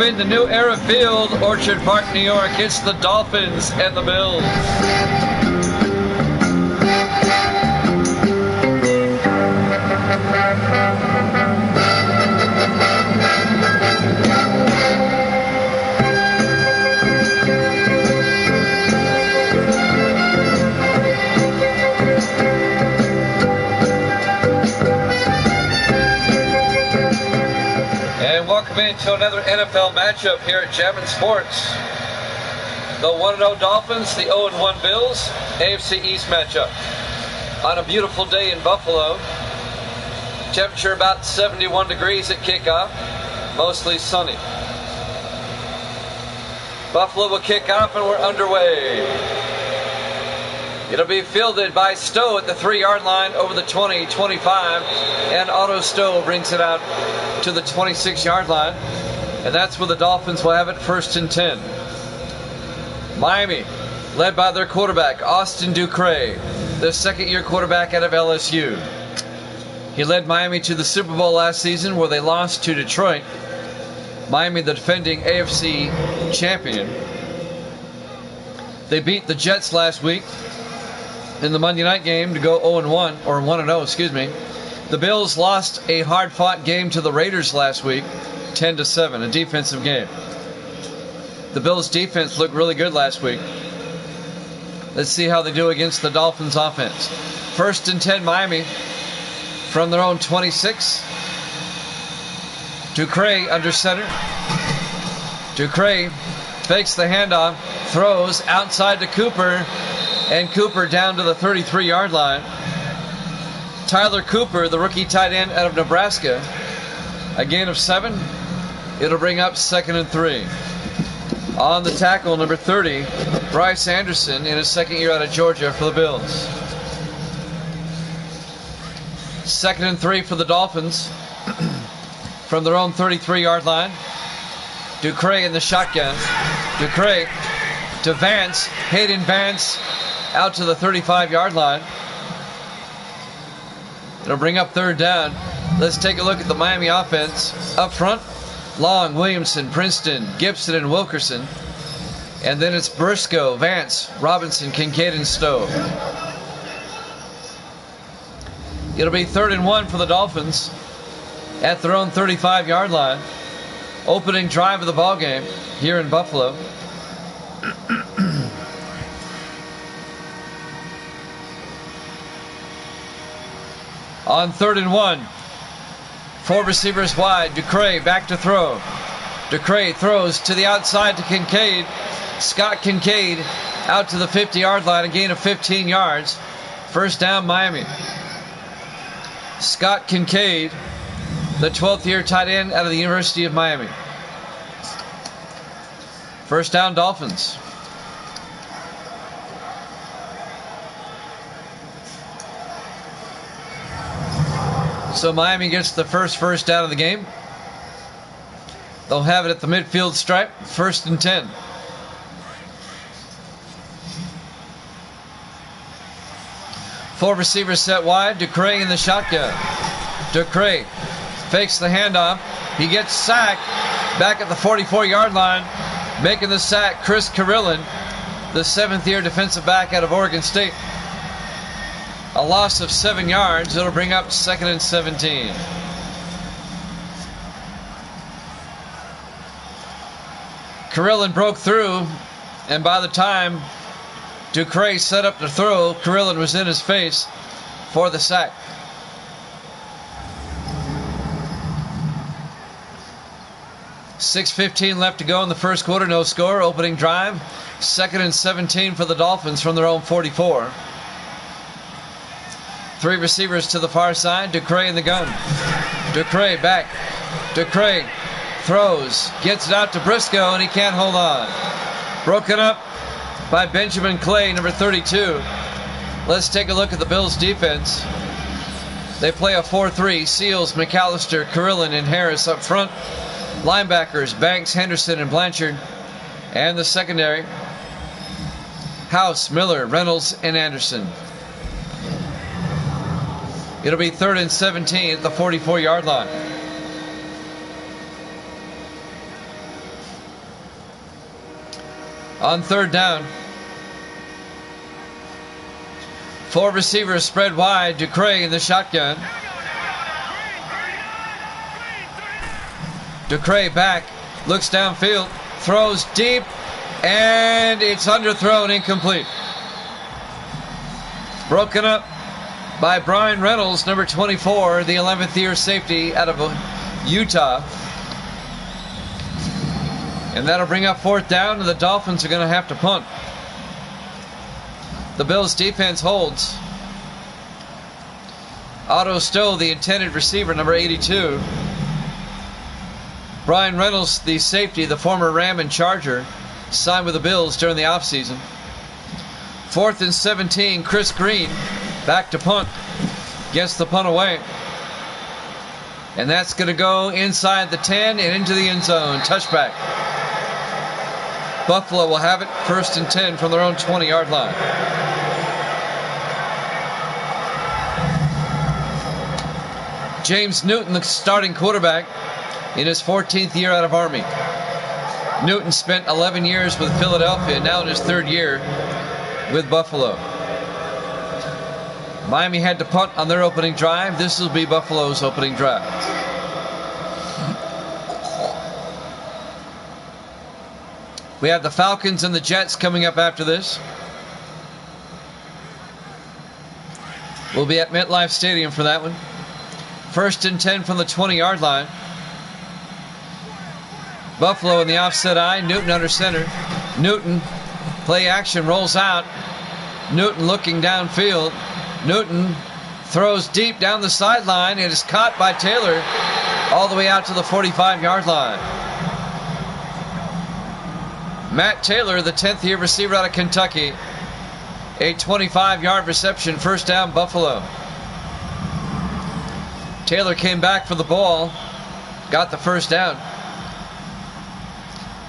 in the New Era Field, Orchard Park, New York. It's the Dolphins and the Bills. Welcome into another NFL matchup here at Jammin' Sports. The 1-0 Dolphins, the 0-1 Bills, AFC East matchup. On a beautiful day in Buffalo. Temperature about 71 degrees at kickoff, mostly sunny. Buffalo will kick off and we're underway. It'll be fielded by Stowe at the 3-yard line over the 20, 25, and Otto Stowe brings it out to the 26-yard line, and that's where the Dolphins will have it, 1st and 10. Miami, led by their quarterback, Austin Ducre, the second-year quarterback out of LSU. He led Miami to the Super Bowl last season where they lost to Detroit. Miami, the defending AFC champion. They beat the Jets last week in the Monday night game to go 0-1, or 1-0, excuse me. The Bills lost a hard-fought game to the Raiders last week, 10-7, a defensive game. The Bills' defense looked really good last week. Let's see how they do against the Dolphins' offense. 1st and 10, Miami, from their own 26. Ducre under center. Ducre fakes the handoff, throws outside to Cooper, and Cooper down to the 33-yard line. Tyler Cooper, the rookie tight end out of Nebraska, a gain of 7. It'll bring up 2nd and 3. On the tackle, number 30, Bryce Anderson, in his second year out of Georgia for the Bills. 2nd and 3 for the Dolphins from their own 33-yard line. Ducre in the shotgun. Ducre to Vance, Hayden Vance, out to the 35-yard line. It'll bring up 3rd down. Let's take a look at the Miami offense. Up front, Long, Williamson, Princeton, Gibson, and Wilkerson. And then it's Briscoe, Vance, Robinson, Kincaid, and Stowe. It'll be 3rd and 1 for the Dolphins at their own 35-yard line. Opening drive of the ballgame here in Buffalo. On 3rd and 1, 4 receivers wide. Ducre back to throw. Ducre throws to the outside to Kincaid. Scott Kincaid out to the 50-yard line, a gain of 15 yards. 1st down, Miami. Scott Kincaid, the 12th-year tight end out of the University of Miami. 1st down, Dolphins. So Miami gets the first down of the game. They'll have it at the midfield stripe, 1st and 10. Four receivers set wide. Ducre in the shotgun. Ducre fakes the handoff. He gets sacked back at the 44-yard line. Making the sack, Chris Carillon, the 7th-year defensive back out of Oregon State. A loss of 7 yards. It'll bring up 2nd and 17. Carillon broke through, and by the time Ducre set up to throw, Carillon was in his face for the sack. .6:15 left to go in the first quarter. No score. Opening drive. 2nd and 17 for the Dolphins from their own 44. 3 receivers to the far side. Ducre in the gun. Ducre back. Ducre throws. Gets it out to Briscoe, and he can't hold on. Broken up by Benjamin Clay, number 32. Let's take a look at the Bills' defense. They play a 4-3. Seals, McAllister, Carillon, and Harris up front. Linebackers, Banks, Henderson, and Blanchard. And the secondary, House, Miller, Reynolds, and Anderson. It'll be 3rd and 17 at the 44-yard line. On third down. 4 receivers spread wide. Ducray in the shotgun. Ducray back. Looks downfield. Throws deep. And it's underthrown, incomplete. Broken up by Brian Reynolds, number 24, the 11th year safety out of Utah. And that'll bring up fourth down, and the Dolphins are going to have to punt. The Bills defense holds. Otto Stowe, the intended receiver, number 82. Brian Reynolds, the safety, the former Ram and Charger, signed with the Bills during the offseason. 4th and 17, Chris Green back to punt. Gets the punt away. And that's going to go inside the 10 and into the end zone. Touchback. Buffalo will have it 1st and 10 from their own 20-yard line. James Newton, the starting quarterback, in his 14th year out of Army. Newton spent 11 years with Philadelphia, now in his 3rd year with Buffalo. Miami had to punt on their opening drive. This will be Buffalo's opening drive. We have the Falcons and the Jets coming up after this. We'll be at MetLife Stadium for that one. 1st and 10 from the 20-yard line. Buffalo in the offset eye. Newton under center. Newton, play action, rolls out. Newton looking downfield. Newton throws deep down the sideline. It is caught by Taylor all the way out to the 45-yard line. Matt Taylor, the 10th year receiver out of Kentucky. A 25-yard reception, 1st down Buffalo. Taylor came back for the ball, got the 1st down.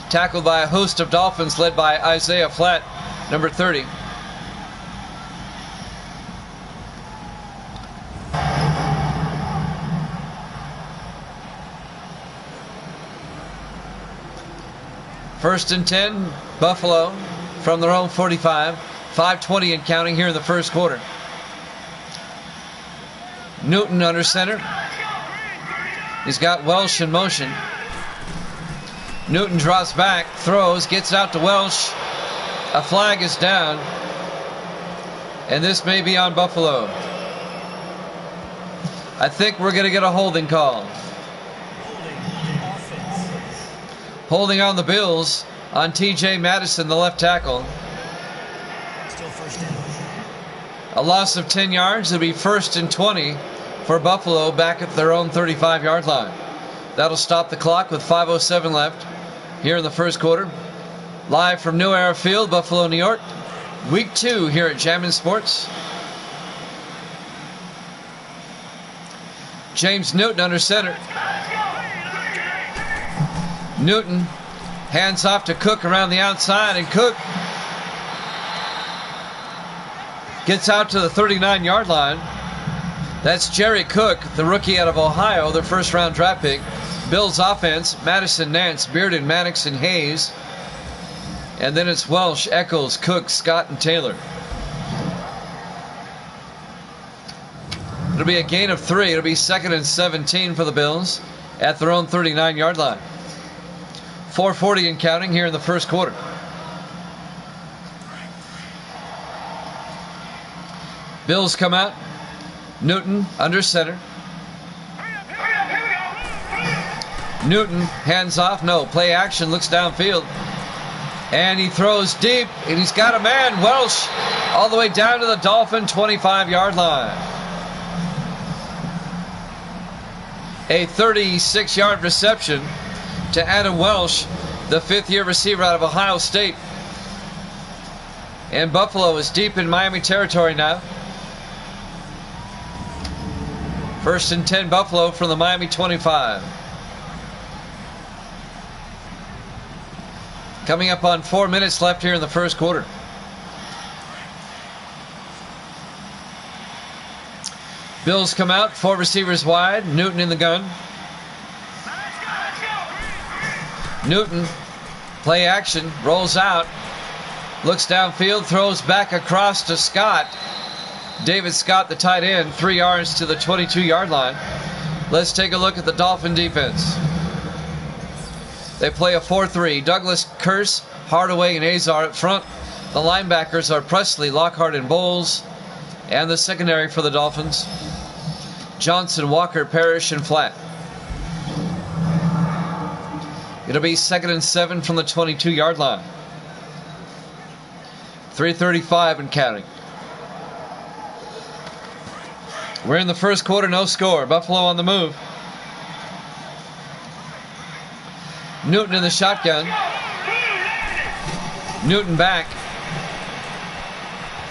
Tackled by a host of Dolphins led by Isaiah Flatt, number 30. First and 10, Buffalo from their own 45. 5:20 and counting here in the first quarter. Newton under center. He's got Welsh in motion. Newton drops back, throws, gets out to Welsh. A flag is down. And this may be on Buffalo. I think we're going to get a holding call. Holding on the Bills on TJ Madison, the left tackle. Still 1st down. A loss of 10 yards. It'll be 1st and 20 for Buffalo back at their own 35-yard line. That'll stop the clock with 5:07 left here in the first quarter. Live from New Era Field, Buffalo, New York. Week 2 here at Jammin' Sports. James Newton under center. Newton hands off to Cook around the outside, and Cook gets out to the 39-yard line. That's Jerry Cook, the rookie out of Ohio, their 1st-round draft pick. Bills offense, Madison, Nance, Bearden, Maddox, and Hayes. And then it's Welsh, Eccles, Cook, Scott, and Taylor. It'll be a gain of 3. It'll be 2nd and 17 for the Bills at their own 39-yard line. 4:40 and counting here in the first quarter. Bills come out. Newton under center. Newton hands off. No, play action, looks downfield. And he throws deep, and he's got a man, Welsh, all the way down to the Dolphin 25-yard line. A 36-yard reception to Adam Welsh, the 5th-year receiver out of Ohio State. And Buffalo is deep in Miami territory now. 1st and 10 Buffalo from the Miami 25. Coming up on 4 minutes left here in the first quarter. Bills come out, 4 receivers wide. Newton in the gun. Newton, play action, rolls out, Looks downfield, throws back across to Scott. David Scott, the tight end, 3 yards to the 22-yard line. Let's take a look at the Dolphin defense. They play a 4-3. Douglas, Curse, Hardaway, and Azar up front. The linebackers are Presley, Lockhart, and Bowles. And the secondary for the Dolphins, Johnson, Walker, Parrish, and Flatt. It'll be 2nd and 7 from the 22-yard line. 3:35 and counting. We're in the first quarter, no score. Buffalo on the move. Newton in the shotgun. Newton back.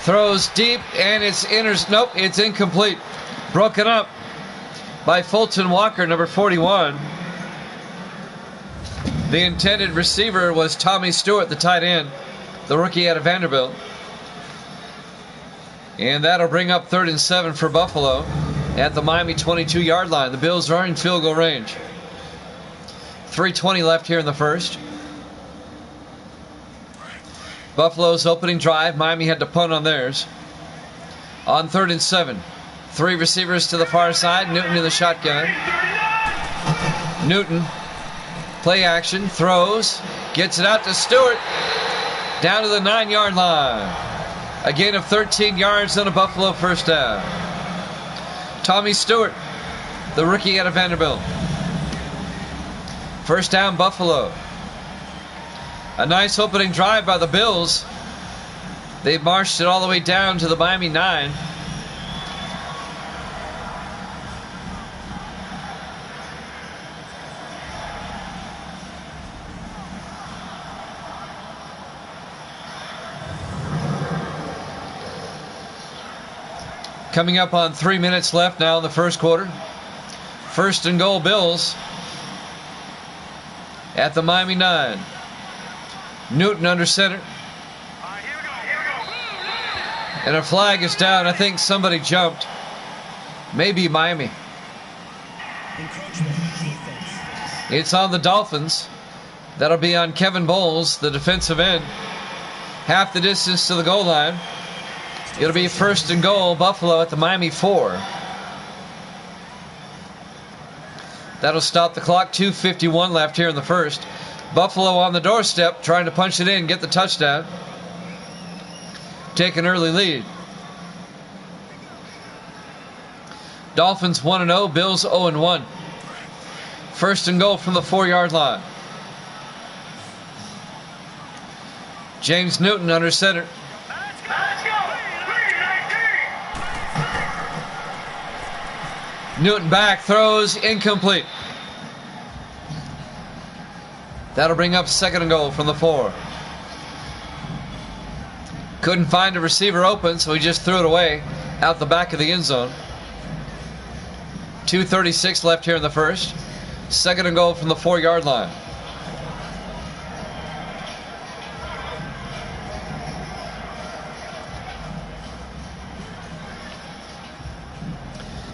Throws deep, and it's incomplete. Broken up by Fulton Walker, number 41. The intended receiver was Tommy Stewart, the tight end, the rookie out of Vanderbilt. And that'll bring up 3rd and 7 for Buffalo at the Miami 22-yard line. The Bills are in field goal range. 3:20 left here in the first. Buffalo's opening drive, Miami had to punt on theirs. On 3rd and 7. 3 receivers to the far side. Newton in the shotgun. Newton, play action, throws, gets it out to Stewart. Down to the 9-yard line. A gain of 13 yards on a Buffalo first down. Tommy Stewart, the rookie out of Vanderbilt. First down, Buffalo. A nice opening drive by the Bills. They've marched it all the way down to the Miami 9. Coming up on 3 minutes left now in the first quarter. 1st and goal, Bills at the Miami 9. Newton under center. And a flag is down. I think somebody jumped. Maybe Miami. It's on the Dolphins. That'll be on Kevin Bowles, the defensive end. Half the distance to the goal line. It'll be 1st and goal, Buffalo at the Miami 4. That'll stop the clock. 2:51 left here in the first. Buffalo on the doorstep, trying to punch it in, get the touchdown. Take an early lead. Dolphins 1-0, Bills 0-1. 1st and goal from the 4-yard line. James Newton under center. Newton back, throws, incomplete. That'll bring up 2nd and goal from the 4. Couldn't find a receiver open, so he just threw it away out the back of the end zone. 2:36 left here in the first. 2nd and goal from the 4-yard line.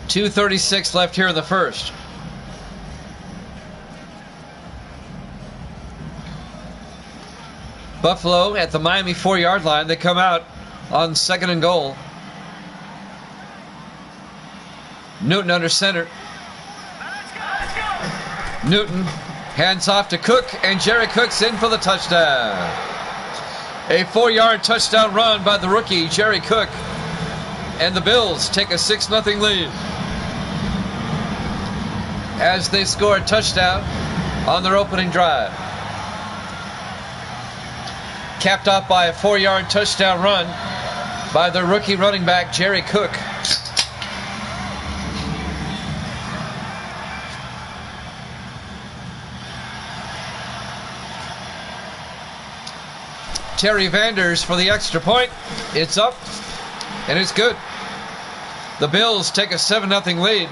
.236 left here in the first. Buffalo at the Miami 4-yard line. They come out on 2nd and goal. Newton under center. Newton hands off to Cook, and Jerry Cook's in for the touchdown. A 4-yard touchdown run by the rookie Jerry Cook, and the Bills take a 6-0 lead as they score a touchdown on their opening drive. Capped off by a 4-yard touchdown run by the rookie running back Jerry Cook. Terry Vanders for the extra point. It's up, and it's good. The Bills take a 7-0 lead.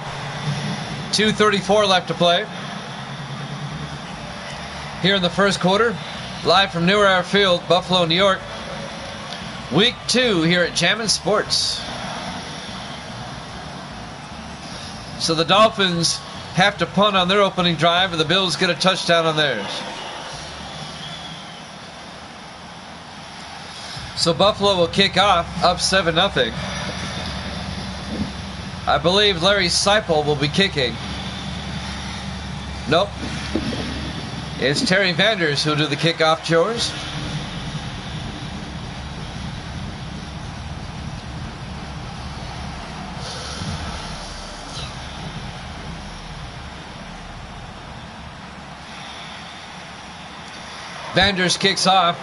2:34 left to play here in the first quarter. Live from New Era Field, Buffalo, New York. Week 2 here at Jammin' Sports. So the Dolphins have to punt on their opening drive, and the Bills get a touchdown on theirs. So Buffalo will kick off up 7-0. I believe Larry Seipel will be kicking. Nope. It's Terry Vanders who'll do the kickoff chores. Vanders kicks off.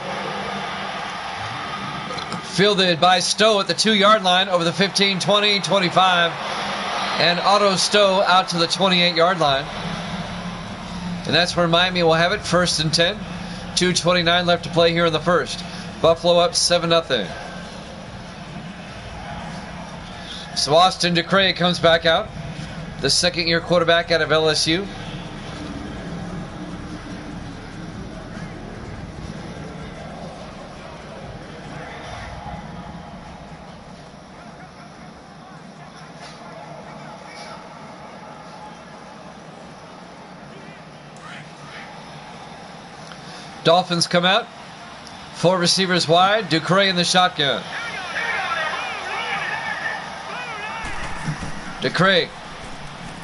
Fielded by Stowe at the 2-yard line over the 15, 20, 25. And Otto Stowe out to the 28-yard line. And that's where Miami will have it, 1st and 10. 2:29 left to play here in the first. Buffalo up 7-0. So Austin DeCray comes back out, the second-year quarterback out of LSU. Dolphins come out. 4 receivers wide. DeCray in the shotgun. DeCray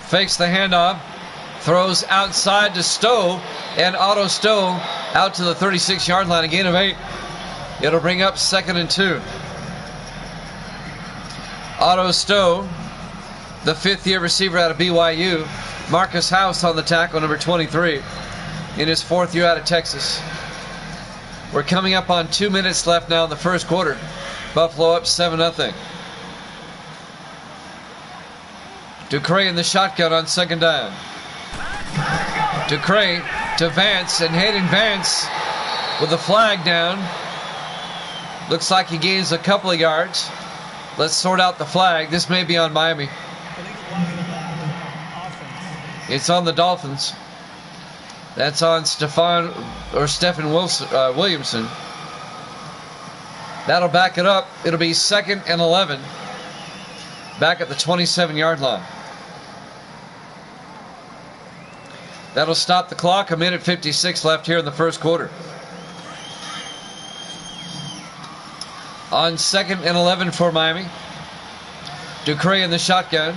fakes the handoff. Throws outside to Stowe. And Otto Stowe out to the 36-yard line. A gain of 8. It'll bring up 2nd and 2. Otto Stowe, the 5th-year receiver out of BYU. Marcus House on the tackle, number 23. In his 4th year out of Texas. We're coming up on 2 minutes left now in the first quarter. Buffalo up 7-0. DeCray in the shotgun on 2nd down. DeCray to Vance, and Hayden Vance with the flag down. Looks like he gains a couple of yards. Let's sort out the flag. This may be on Miami. It's on the Dolphins. That's on Stephen Williamson. That'll back it up. It'll be 2nd and 11. Back at the 27-yard line. That'll stop the clock. 1:56 left here in the first quarter. On 2nd and 11 for Miami. DeCray in the shotgun.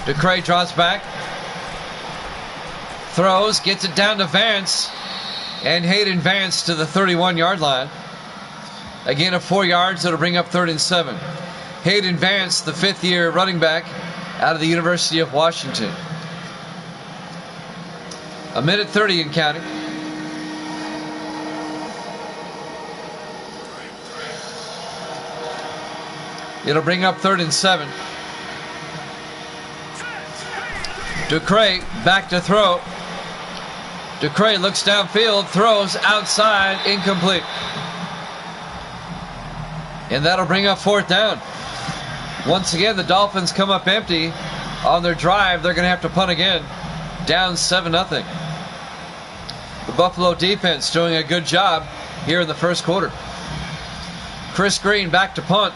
DeCray drops back. Throws, gets it down to Vance, and Hayden Vance to the 31-yard line. Again, of 4 yards, it'll bring up 3rd and 7. Hayden Vance, the 5th-year running back out of the University of Washington. 1:30 and counting. It'll bring up 3rd and 7. DeCray back to throw. DeCray looks downfield, throws outside, incomplete. And that'll bring up 4th down. Once again, the Dolphins come up empty on their drive. They're going to have to punt again. Down 7-0. The Buffalo defense doing a good job here in the first quarter. Chris Green back to punt.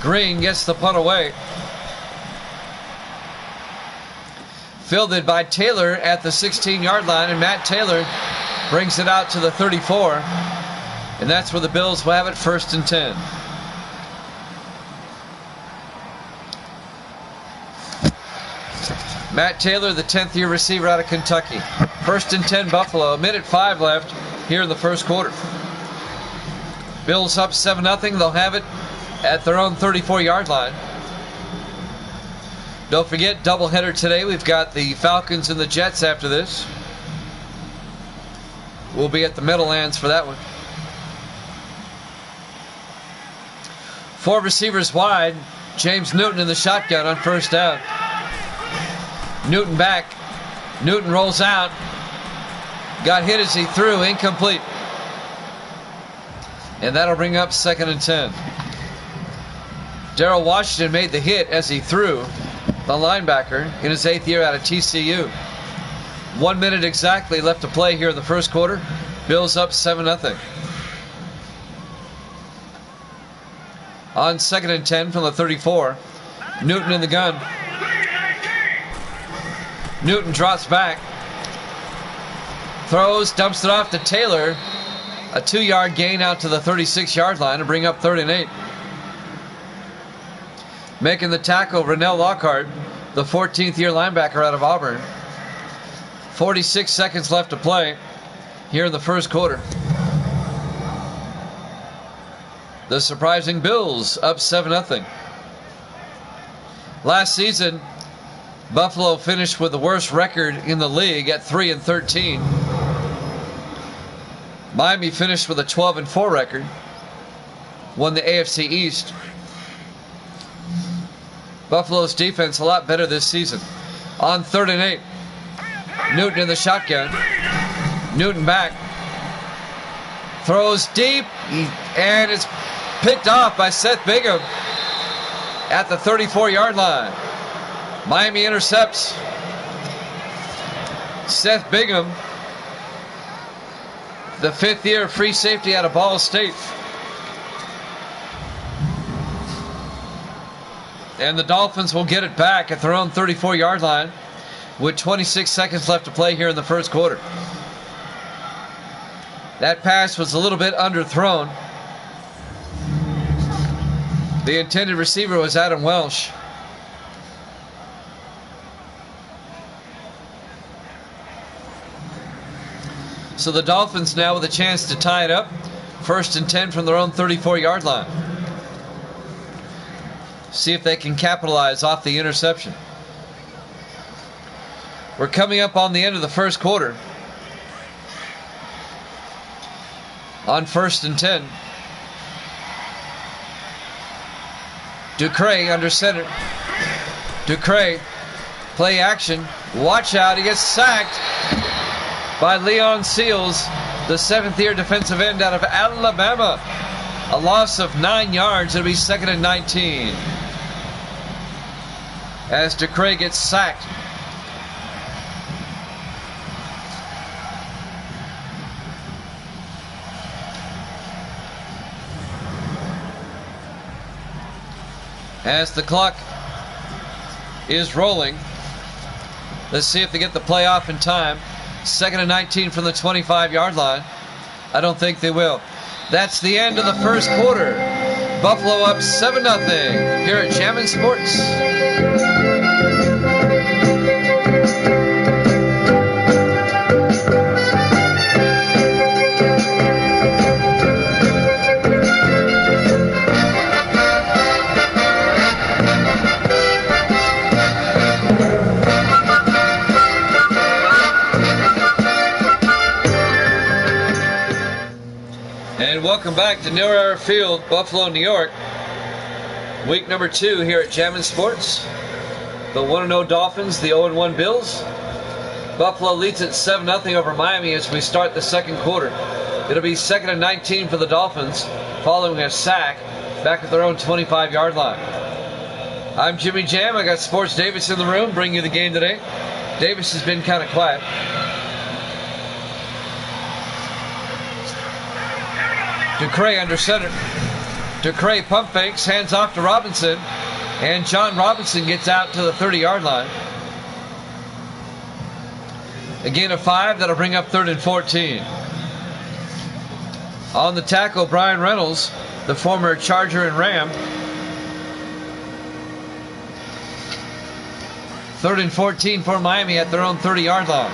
Green gets the punt away. Fielded by Taylor at the 16-yard line, and Matt Taylor brings it out to the 34. And that's where the Bills will have it, 1st and 10. Matt Taylor, the 10th-year receiver out of Kentucky. 1st and 10 Buffalo. 1:05 left here in the first quarter. Bills up 7-0. They'll have it at their own 34-yard line. Don't forget, doubleheader today. We've got the Falcons and the Jets after this. We'll be at the Meadowlands for that one. 4 receivers wide. James Newton in the shotgun on 1st down. Newton back. Newton rolls out. Got hit as he threw. Incomplete. And that'll bring up 2nd and 10. Darrell Washington made the hit as he threw. The linebacker in his 8th year out of TCU. 1 minute exactly left to play here in the first quarter. Bills up 7-0. On 2nd and 10 from the 34. Newton in the gun. Newton drops back. Throws, dumps it off to Taylor. A 2-yard gain out to the 36-yard line to bring up 3rd and 8. Making the tackle, Rennell Lockhart, the 14th-year linebacker out of Auburn. 46 seconds left to play here in the first quarter. The surprising Bills up 7-0. Last season, Buffalo finished with the worst record in the league at 3-13. Miami finished with a 12-4 record, won the AFC East. Buffalo's defense a lot better this season. On 3rd and 8, Newton in the shotgun. Newton back, throws deep, and it's picked off by Seth Bingham at the 34-yard line. Miami intercepts. Seth Bingham, the 5th-year free safety out of Ball State. And the Dolphins will get it back at their own 34-yard line with 26 seconds left to play here in the first quarter. That pass was a little bit underthrown. The intended receiver was Adam Welsh. So the Dolphins now with a chance to tie it up. 1st and 10 from their own 34-yard line. See if they can capitalize off the interception. We're coming up on the end of the first quarter. On 1st and 10. Ducray under center. Ducray, play action. Watch out, he gets sacked by Leon Seals, the 7th-year defensive end out of Alabama. A loss of 9 yards. It'll be 2nd and 19. As Ducray gets sacked. As the clock is rolling, let's see if they get the play off in time. 2nd and 19 from the 25-yard line. I don't think they will. That's the end of the first quarter. Buffalo up 7-0 here at Jammin' Sports. And welcome back to New Era Field, Buffalo, New York. Week number 2 here at Jammin' Sports. The 1-0 Dolphins, the 0-1 Bills. Buffalo leads at 7-0 over Miami as we start the second quarter. It'll be 2nd and 19 for the Dolphins, following a sack back at their own 25-yard line. I'm Jimmy Jam. I got Sports Davis in the room, bringing you the game today. Davis has been kind of quiet. Ducray under center. Ducray pump fakes, hands off to Robinson, and John Robinson gets out to the 30-yard line. Again, a 5, that'll bring up 3rd and 14. On the tackle, Brian Reynolds, the former Charger and Ram. 3rd and 14 for Miami at their own 30-yard line.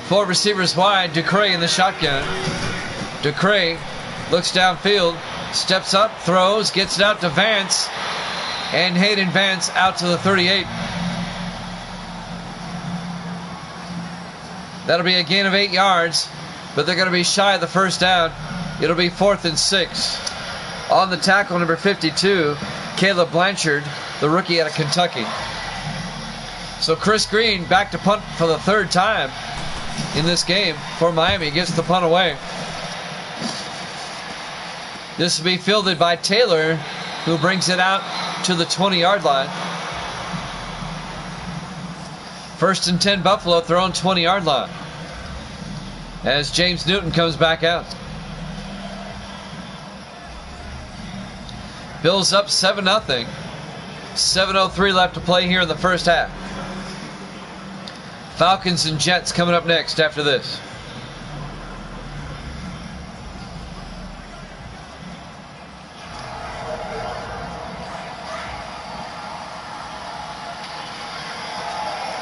4 receivers wide, Ducray in the shotgun. Ducray looks downfield, steps up, throws, gets it out to Vance, and Hayden Vance out to the 38. That'll be a gain of 8 yards, but they're going to be shy of the first down. It'll be 4th and 6. On the tackle, number 52, Caleb Blanchard, the rookie out of Kentucky. So Chris Green back to punt for the 3rd time in this game for Miami. Gets the punt away. This will be fielded by Taylor, who brings it out to the 20-yard line. 1st and 10 Buffalo at their own 20-yard line. As James Newton comes back out. Bills up 7-0. 7:03 left to play here in the first half. Falcons and Jets coming up next after this.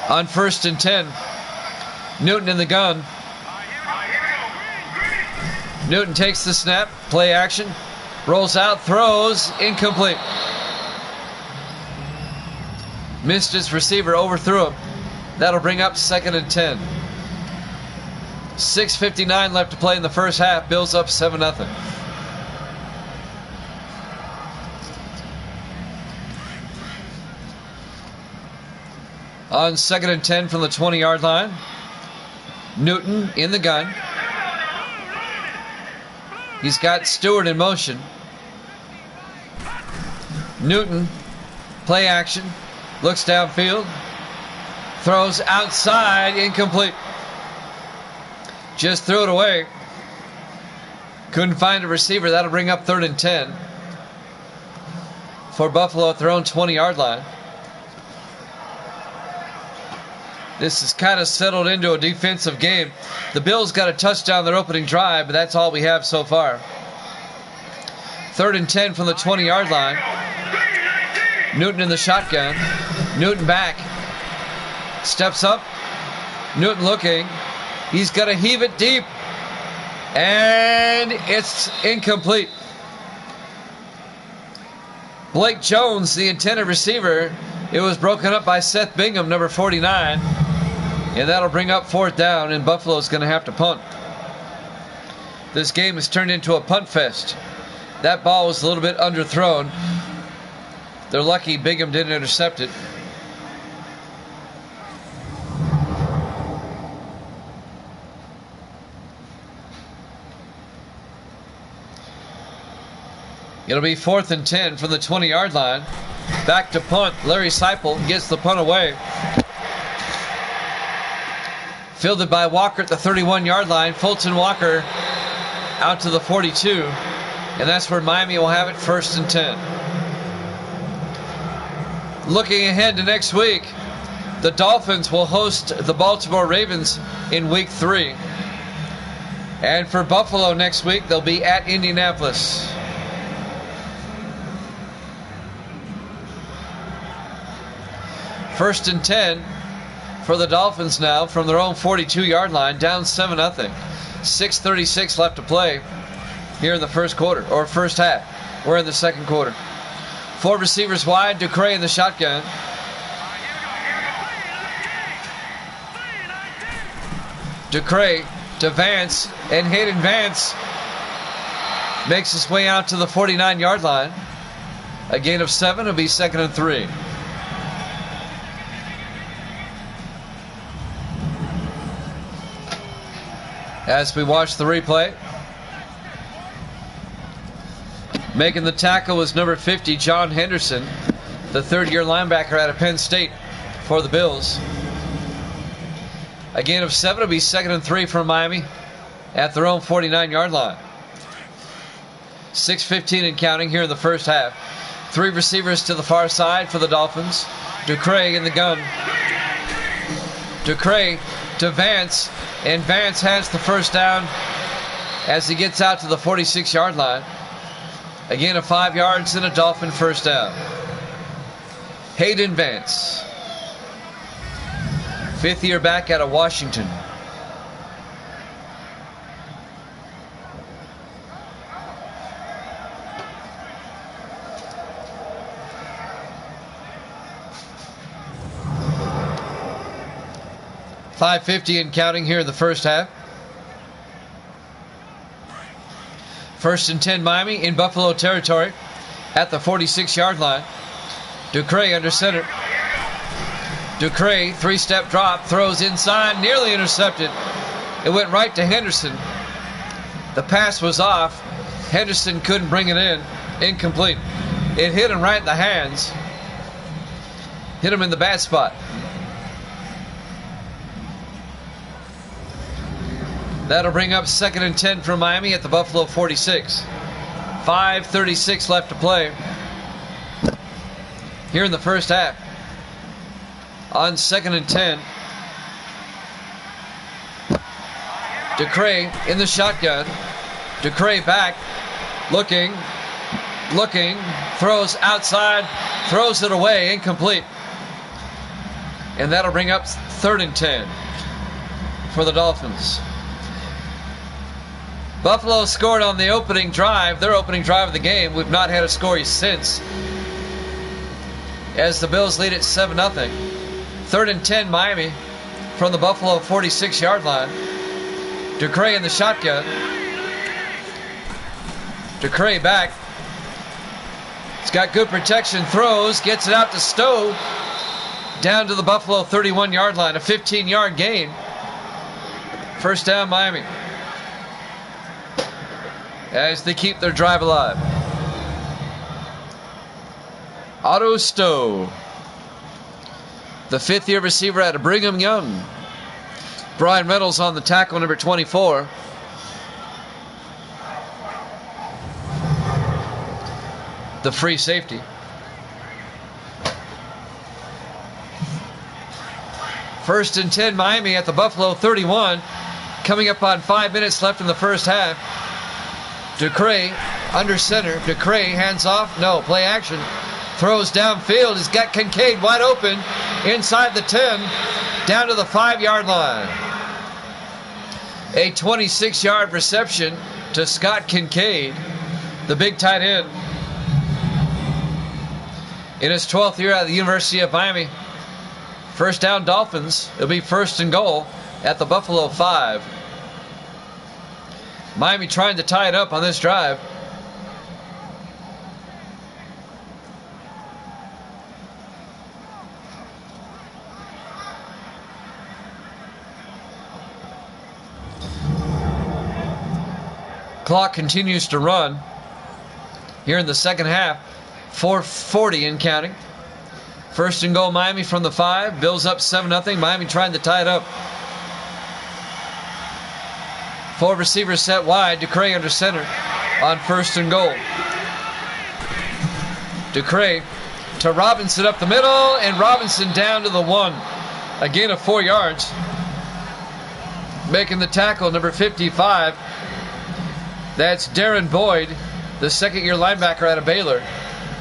On 1st and 10. Newton in the gun. Newton takes the snap. Play action. Rolls out. Throws. Incomplete. Missed his receiver. Overthrew him. That'll bring up 2nd and 10. 6:59 left to play in the first half. Bills up 7-0. On 2nd and 10 from the 20-yard line. Newton in the gun. He's got Stewart in motion. Newton, play action, looks downfield, throws outside, incomplete. Just threw it away. Couldn't find a receiver. That'll bring up 3rd and 10 for Buffalo at their own 20-yard line. This is kind of settled into a defensive game. The Bills got a touchdown their opening drive, but that's all we have so far. 3rd and 10 from the 20-yard line. Newton in the shotgun. Newton back. Steps up. Newton looking. He's going to heave it deep. And it's incomplete. Blake Jones, the intended receiver. It was broken up by Seth Bingham, number 49. And that'll bring up 4th down, and Buffalo's going to have to punt. This game has turned into a punt fest. That ball was a little bit underthrown. They're lucky Bingham didn't intercept it. It'll be 4th and 10 from the 20-yard line. Back to punt. Larry Seipel gets the punt away. Fielded by Walker at the 31-yard line. Fulton Walker out to the 42. And that's where Miami will have it, 1st and 10. Looking ahead to next week, the Dolphins will host the Baltimore Ravens in week 3. And for Buffalo next week, they'll be at Indianapolis. First and 10 for the Dolphins now from their own 42-yard line, down 7-0. 6:36 left to play here in the first quarter, or first half. We're in the second quarter. 4 receivers wide, Ducre in the shotgun. Ducre to Vance, and Hayden Vance makes his way out to the 49-yard line. A gain of 7 will be 2nd and 3. As we watch the replay, making the tackle was number 50, John Henderson, the third-year linebacker out of Penn State for the Bills. A gain of 7 will be 2nd and 3 for Miami at their own 49-yard line. 6:15 and counting here in the first half. 3 receivers to the far side for the Dolphins. Ducre in the gun. Ducre to Vance, and Vance has the first down as he gets out to the 46-yard line. A gain of 5 yards and a Dolphin first down. Hayden Vance, 5th year back out of Washington. .550 and counting here in the first half. 1st and 10 Miami in Buffalo territory at the 46-yard line. Ducre under center. Ducre, 3-step drop, throws inside, nearly intercepted. It went right to Henderson. The pass was off. Henderson couldn't bring it in. Incomplete. It hit him right in the hands. Hit him in the bad spot. That'll bring up 2nd and 10 for Miami at the Buffalo 46. 5:36 left to play here in the first half. On 2nd and 10, Ducre in the shotgun. Ducre back, looking, throws outside, throws it away, incomplete. And that'll bring up 3rd and 10 for the Dolphins. Buffalo scored on the opening drive, their opening drive of the game. We've not had a score since, as the Bills lead at 7-0. 3rd and 10, Miami from the Buffalo 46-yard line. Ducre in the shotgun. Ducre back. He's got good protection, throws, gets it out to Stowe, down to the Buffalo 31-yard line, a 15-yard gain. First down, Miami, as they keep their drive alive. Otto Stowe, the 5th-year receiver out of Brigham Young. Brian Reynolds on the tackle, number 24. The free safety. First and 10, Miami at the Buffalo 31. Coming up on 5 minutes left in the first half. Ducre under center. Ducre hands off. No, play action. Throws downfield. He's got Kincaid wide open inside the 10, down to the 5-yard line. A 26-yard reception to Scott Kincaid, the big tight end, in his 12th year out of the University of Miami. First down, Dolphins. It'll be 1st and goal at the Buffalo 5. Miami trying to tie it up on this drive. Clock continues to run here in the second half. 4:40 and counting. 1st and goal, Miami from the 5. Bills up 7-0. Miami trying to tie it up. 4 receivers set wide. Ducre under center on 1st and goal. Ducre to Robinson up the middle, and Robinson down to the 1. A gain of 4 yards. Making the tackle, number 55. That's Darren Boyd, the 2nd-year linebacker out of Baylor.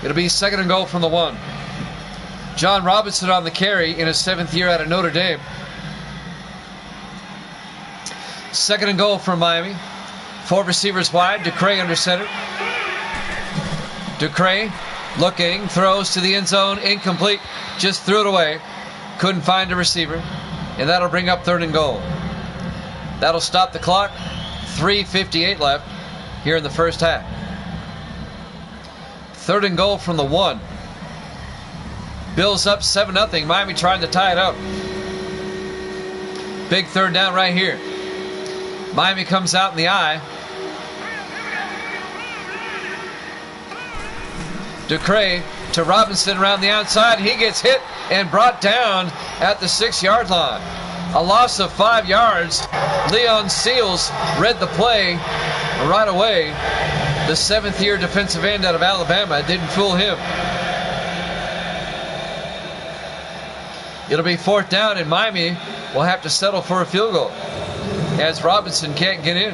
It'll be 2nd and goal from the 1. John Robinson on the carry in his 7th year out of Notre Dame. 2nd and goal from Miami. 4 receivers wide. Ducre under center. Ducre looking, throws to the end zone, incomplete. Just threw it away. Couldn't find a receiver. And that'll bring up 3rd and goal. That'll stop the clock. 3:58 left here in the first half. 3rd and goal from the 1. Bills up 7-0. Miami trying to tie it up. Big 3rd down right here. Miami comes out in the eye. Ducre to Robinson around the outside. He gets hit and brought down at the 6-yard line. A loss of 5 yards. Leon Seals read the play right away. The 7th-year defensive end out of Alabama. It didn't fool him. It'll be 4th down, and Miami will have to settle for a field goal, as Robinson can't get in.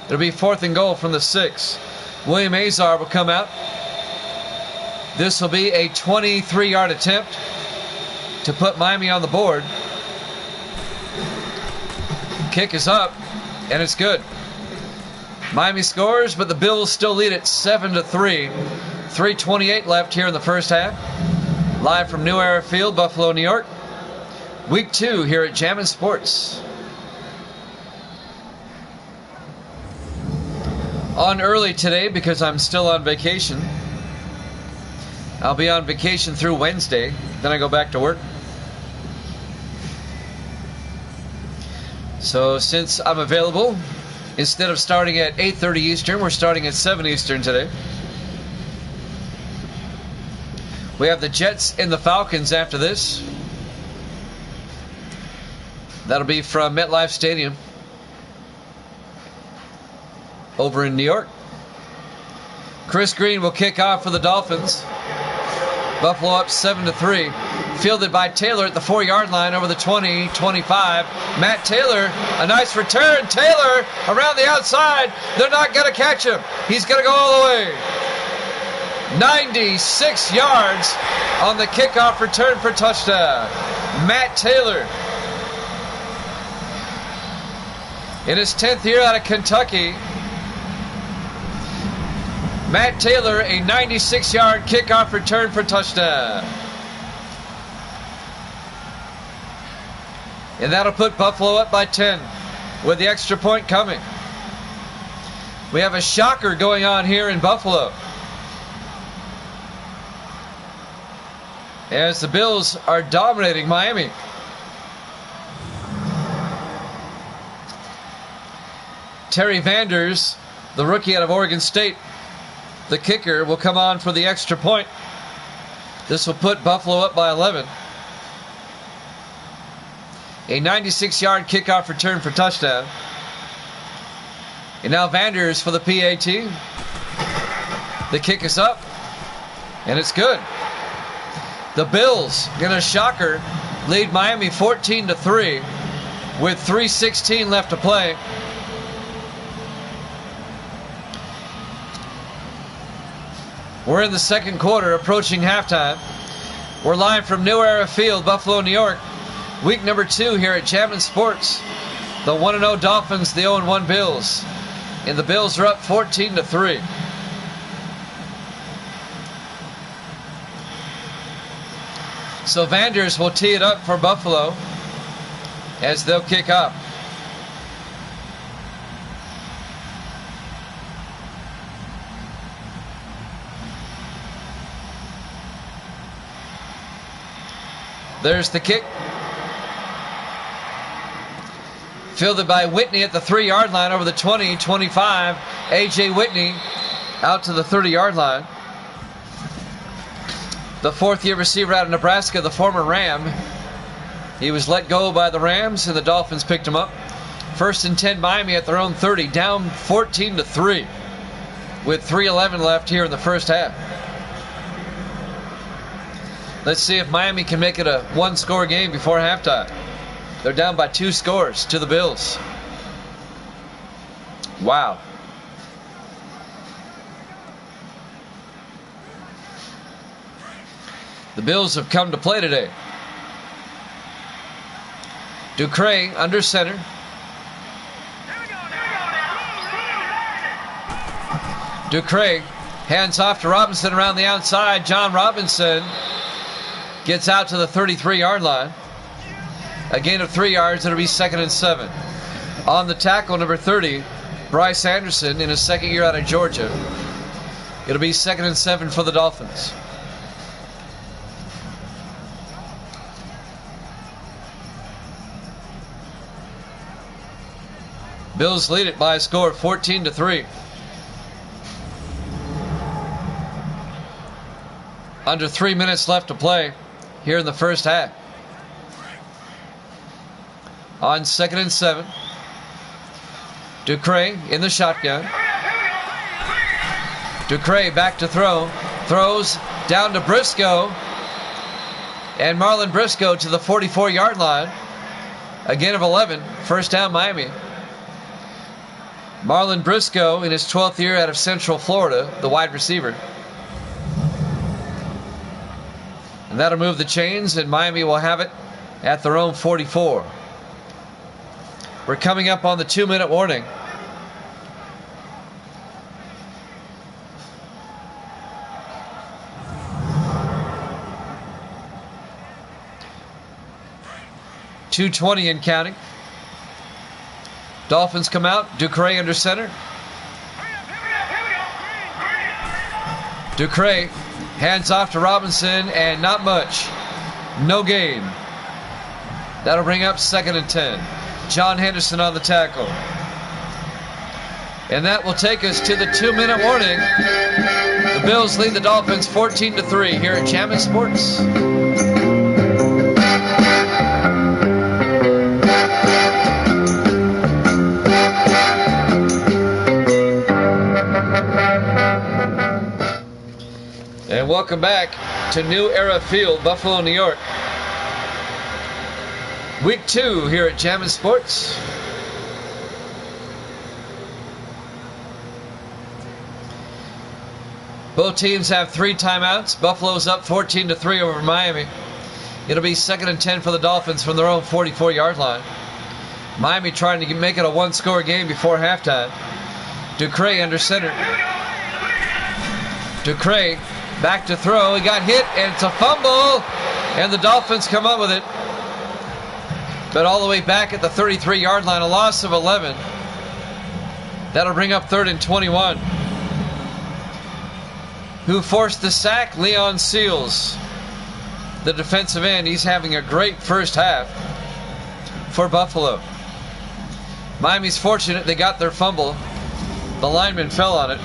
It'll be 4th and goal from the 6. William Azar will come out. This will be a 23-yard attempt to put Miami on the board. Kick is up, and it's good. Miami scores, but the Bills still lead it 7-3. 3:28 left here in the first half. Live from New Era Field, Buffalo, New York. Week 2 here at Jammin' Sports. On early today because I'm still on vacation. I'll be on vacation through Wednesday. Then I go back to work. So since I'm available, instead of starting at 8:30 Eastern, we're starting at 7 Eastern today. We have the Jets and the Falcons after this. That'll be from MetLife Stadium over in New York. Chris Green will kick off for the Dolphins. Buffalo up 7-3. Fielded by Taylor at the 4-yard line over the 20, 25. Matt Taylor, a nice return. Taylor around the outside. They're not going to catch him. He's going to go all the way. 96 yards on the kickoff return for touchdown. Matt Taylor, in his 10th year out of Kentucky, Matt Taylor, a 96-yard kickoff return for touchdown. And that'll put Buffalo up by 10 with the extra point coming. We have a shocker going on here in Buffalo, as the Bills are dominating Miami. Terry Vanders, the rookie out of Oregon State, the kicker, will come on for the extra point. This will put Buffalo up by 11. A 96-yard kickoff return for touchdown. And now Vanders for the PAT. The kick is up, and it's good. The Bills, in a shocker, lead Miami 14-3 with 3:16 left to play. We're in the second quarter, approaching halftime. We're live from New Era Field, Buffalo, New York. Week number 2 here at Jammin' Sports. The 1-0 Dolphins, the 0-1 Bills. And the Bills are up 14-3. So Vanders will tee it up for Buffalo as they'll kick up. There's the kick. Fielded by Whitney at the 3-yard line over the 20-25. A.J. Whitney out to the 30-yard line. The fourth-year receiver out of Nebraska, the former Ram. He was let go by the Rams, and the Dolphins picked him up. 1st and 10 Miami at their own 30, down 14-3 with 3:11 left here in the first half. Let's see if Miami can make it a one-score game before halftime. They're down by 2 scores to the Bills. Wow. The Bills have come to play today. Ducre under center. Ducre hands off to Robinson around the outside. John Robinson gets out to the 33-yard line. A gain of 3 yards. It'll be 2nd and 7. On the tackle, number 30, Bryce Anderson, in his 2nd year out of Georgia. It'll be 2nd and 7 for the Dolphins. Bills lead it by a score of 14-3. Under 3 minutes left to play here in the first half. On 2nd and 7. Ducre in the shotgun. Ducre back to throw. Throws down to Briscoe. And Marlon Briscoe to the 44-yard line. A gain of 11. First down Miami. Marlon Briscoe in his 12th year out of Central Florida, the wide receiver. And that'll move the chains, and Miami will have it at their own 44. We're coming up on the 2-minute warning. .220 and counting. Dolphins come out. Ducre under center. Ducre hands off to Robinson, and not much. No gain. That'll bring up 2nd and 10. John Henderson on the tackle. And that will take us to the 2-minute warning. The Bills lead the Dolphins 14-3 here at Jammin' Sports. And welcome back to New Era Field, Buffalo, New York. Week 2 here at Jammin' Sports. Both teams have 3 timeouts. Buffalo's up 14-3 over Miami. It'll be 2nd and 10 for the Dolphins from their own 44-yard line. Miami trying to make it a one-score game before halftime. Ducre under center. Ducre back to throw. He got hit, and it's a fumble. And the Dolphins come up with it. But all the way back at the 33-yard line, a loss of 11. That'll bring up 3rd and 21. Who forced the sack? Leon Seals, the defensive end. He's having a great first half for Buffalo. Miami's fortunate they got their fumble. The lineman fell on it.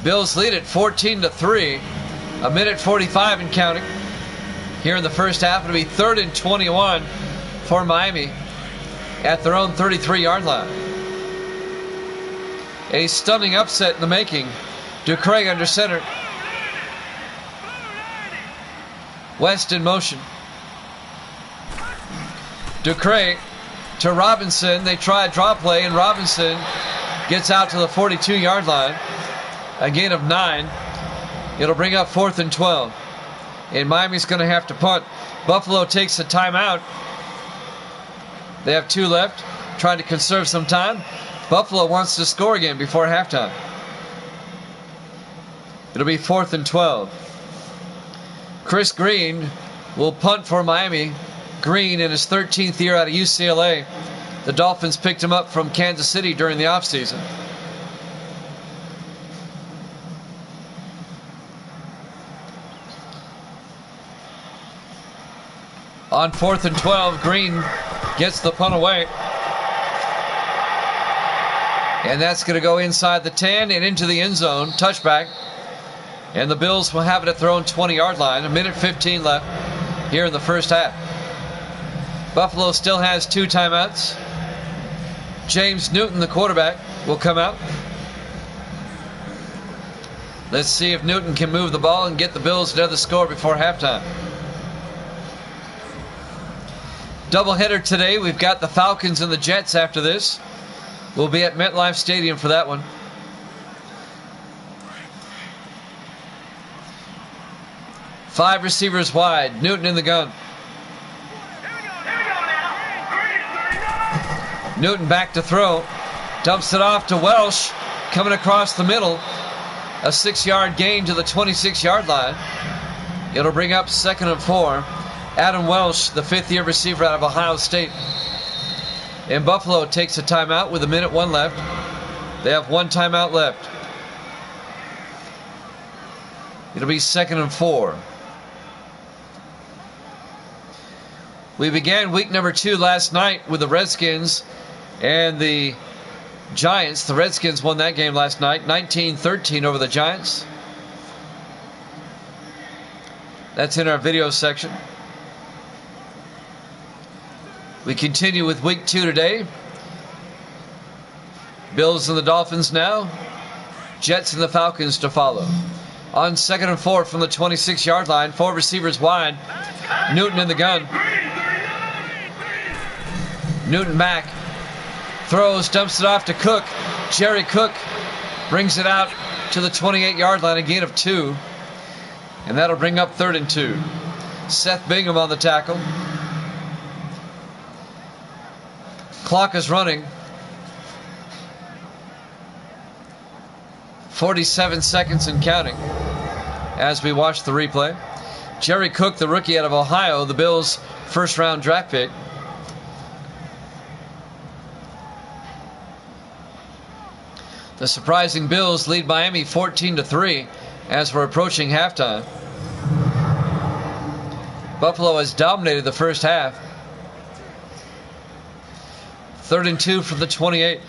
Bills lead it 14-3. A minute 45 and counting. Here in the first half, it'll be 3rd and 21 for Miami at their own 33-yard line. A stunning upset in the making. Ducre under center. West in motion. Ducre to Robinson. They try a draw play, and Robinson gets out to the 42-yard line. A gain of 9. It'll bring up 4th and 12. And Miami's going to have to punt. Buffalo takes a timeout. They have 2 left, trying to conserve some time. Buffalo wants to score again before halftime. It'll be 4th and 12. Chris Green will punt for Miami. Green in his 13th year out of UCLA. The Dolphins picked him up from Kansas City during the offseason. On 4th and 12, Green gets the punt away. And that's going to go inside the 10 and into the end zone. Touchback. And the Bills will have it at their own 20-yard line. A minute 15 left here in the first half. Buffalo still has 2 timeouts. James Newton, the quarterback, will come out. Let's see if Newton can move the ball and get the Bills another score before halftime. Doubleheader today. We've got the Falcons and the Jets after this. We'll be at MetLife Stadium for that one. Five receivers wide. Newton in the gun. Newton back to throw. Dumps it off to Welsh. Coming across the middle. A 6-yard gain to the 26-yard line. It'll bring up 2nd and 4. Adam Welsh, the 5th-year receiver out of Ohio State. And Buffalo takes a timeout with a minute 1 left. They have 1 timeout left. It'll be 2nd and 4. We began week number 2 last night with the Redskins and the Giants. The Redskins won that game last night, 19-13 over the Giants. That's in our video section. We continue with week 2 today. Bills and the Dolphins now. Jets and the Falcons to follow. On 2nd and 4 from the 26-yard line. 4 receivers wide. Newton in the gun. Newton back. Throws, dumps it off to Cook. Jerry Cook brings it out to the 28-yard line. A gain of 2. And that'll bring up 3rd and 2. Seth Bingham on the tackle. Clock is running. 47 seconds and counting as we watch the replay. Jerry Cook, the rookie out of Ohio, the Bills' first-round draft pick. The surprising Bills lead Miami 14-3 as we're approaching halftime. Buffalo has dominated the first half. 3rd and 2 from the 28.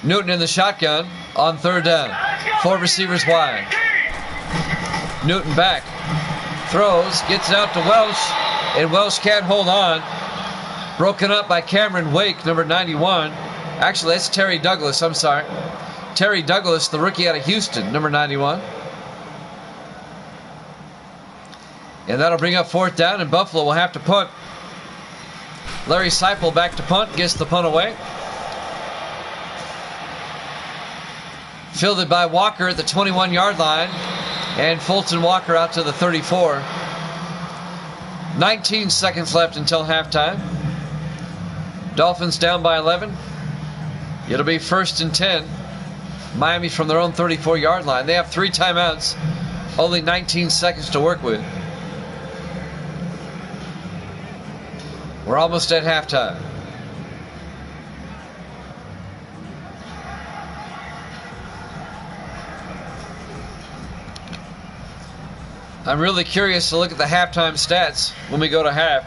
Newton in the shotgun on 3rd down. 4 receivers wide. Newton back. Throws, gets it out to Welsh, and Welsh can't hold on. Broken up by Cameron Wake, number 91. Actually, that's Terry Douglas, I'm sorry. Terry Douglas, the rookie out of Houston, number 91. And that'll bring up 4th down, and Buffalo will have to punt. Larry Seipel back to punt, gets the punt away. Fielded by Walker at the 21-yard line. And Fulton Walker out to the 34. 19 seconds left until halftime. Dolphins down by 11. It'll be 1st and 10. Miami from their own 34-yard line. They have 3 timeouts. Only 19 seconds to work with. We're almost at halftime. I'm really curious to look at the halftime stats when we go to half.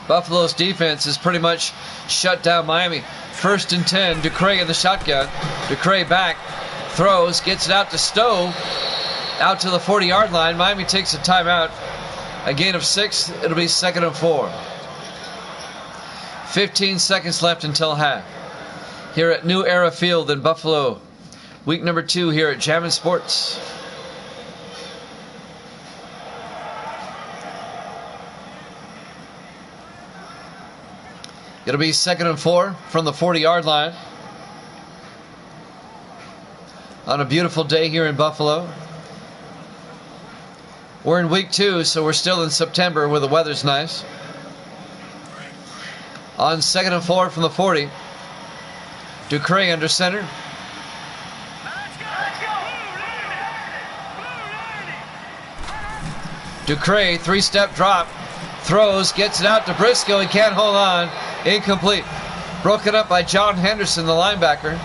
Buffalo's defense has pretty much shut down Miami. 1st and 10, Ducre in the shotgun. Ducre back, throws, gets it out to Stowe, out to the 40-yard line. Miami takes a timeout. A gain of 6, it'll be 2nd and 4. 15 seconds left until half. Here at New Era Field in Buffalo. Week number 2 here at Jammin' Sports. It'll be 2nd and 4 from the 40-yard line. On a beautiful day here in Buffalo. We're in week 2, so we're still in September where the weather's nice. On 2nd and 4 from the 40. Ducre under center. Ducre, 3-step drop. Throws, gets it out to Briscoe. He can't hold on. Incomplete. Broken up by John Henderson, the linebacker.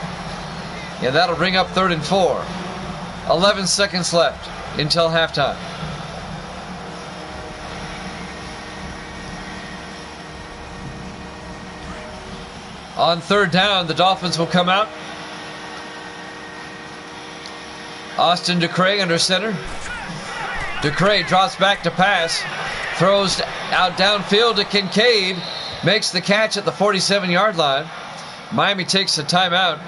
And that'll bring up 3rd and 4. 11 seconds left until halftime. On 3rd down, the Dolphins will come out. Austin Ducre under center. Ducre drops back to pass. Throws out downfield to Kincaid. Makes the catch at the 47-yard line. Miami takes a timeout.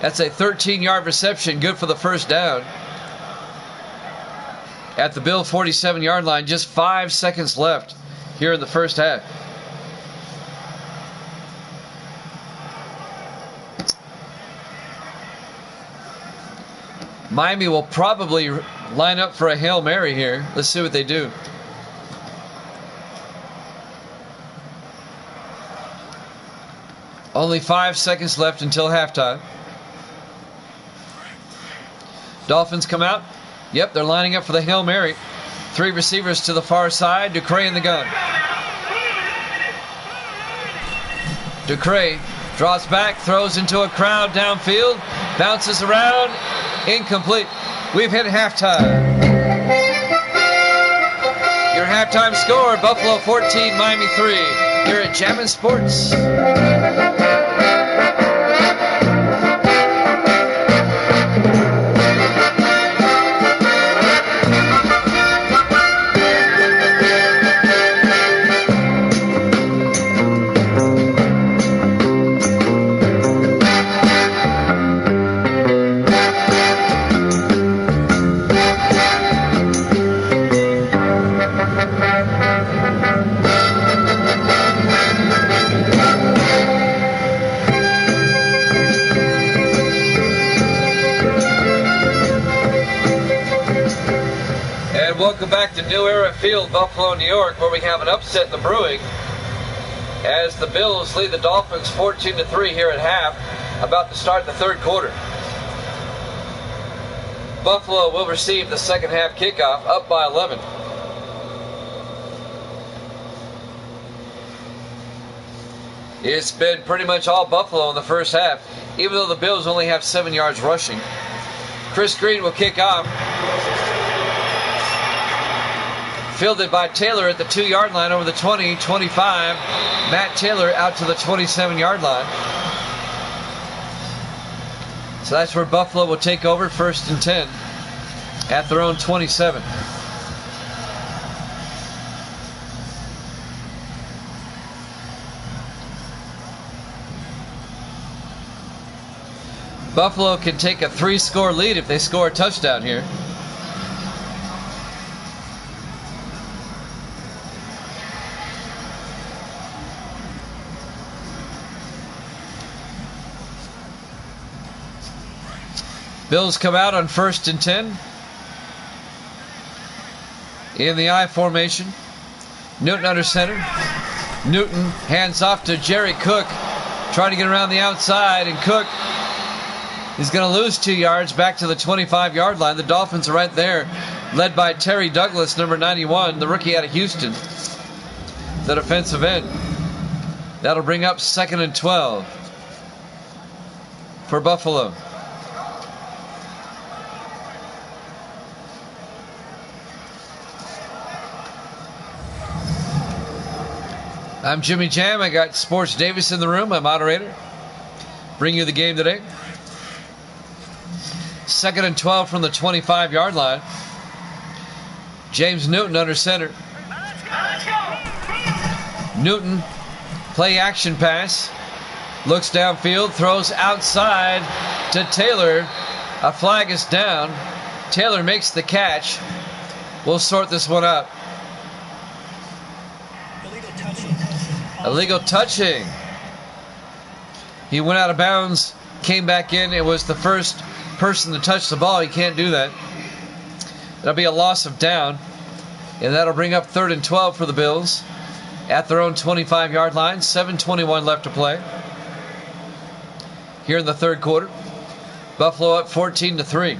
That's a 13-yard reception, good for the 1st down. At the Bill 47-yard line, just 5 seconds left here in the 1st half. Miami will probably line up for a Hail Mary here. Let's see what they do. Only 5 seconds left until halftime. Dolphins come out. Yep, they're lining up for the Hail Mary. 3 receivers to the far side. Ducre in the gun. Ducre draws back, throws into a crowd downfield, bounces around, incomplete. We've hit halftime. Your halftime score, Buffalo 14, Miami 3. Here at Jammin' Sports. Welcome back to New Era Field, Buffalo, New York, where we have an upset in the brewing as the Bills lead the Dolphins 14-3 here at half, about to start the 3rd quarter. Buffalo will receive the 2nd half kickoff, up by 11. It's been pretty much all Buffalo in the 1st half, even though the Bills only have 7 yards rushing. Chris Green will kick off. Fielded by Taylor at the 2-yard line over the 20, 25. Matt Taylor out to the 27-yard line. So that's where Buffalo will take over, 1st and 10 at their own 27. Buffalo can take a 3-score lead if they score a touchdown here. Bills come out on 1st and 10. In the I formation. Newton under center. Newton hands off to Jerry Cook. Trying to get around the outside, and Cook is going to lose 2 yards back to the 25-yard line. The Dolphins are right there, led by Terry Douglas, number 91, the rookie out of Houston, the defensive end. That'll bring up 2nd and 12 for Buffalo. I'm Jimmy Jam. I got Sports Davis in the room, my moderator. Bring you the game today. 2nd and 12 from the 25-yard line. James Newton under center. Newton, play action pass. Looks downfield, throws outside to Taylor. A flag is down. Taylor makes the catch. We'll sort this one out. Illegal touching. He went out of bounds, came back in. It was the first person to touch the ball. He can't do that. That'll be a loss of down. And that'll bring up 3rd and 12 for the Bills at their own 25-yard line. 7:21 left to play here in the third quarter. Buffalo up 14-3.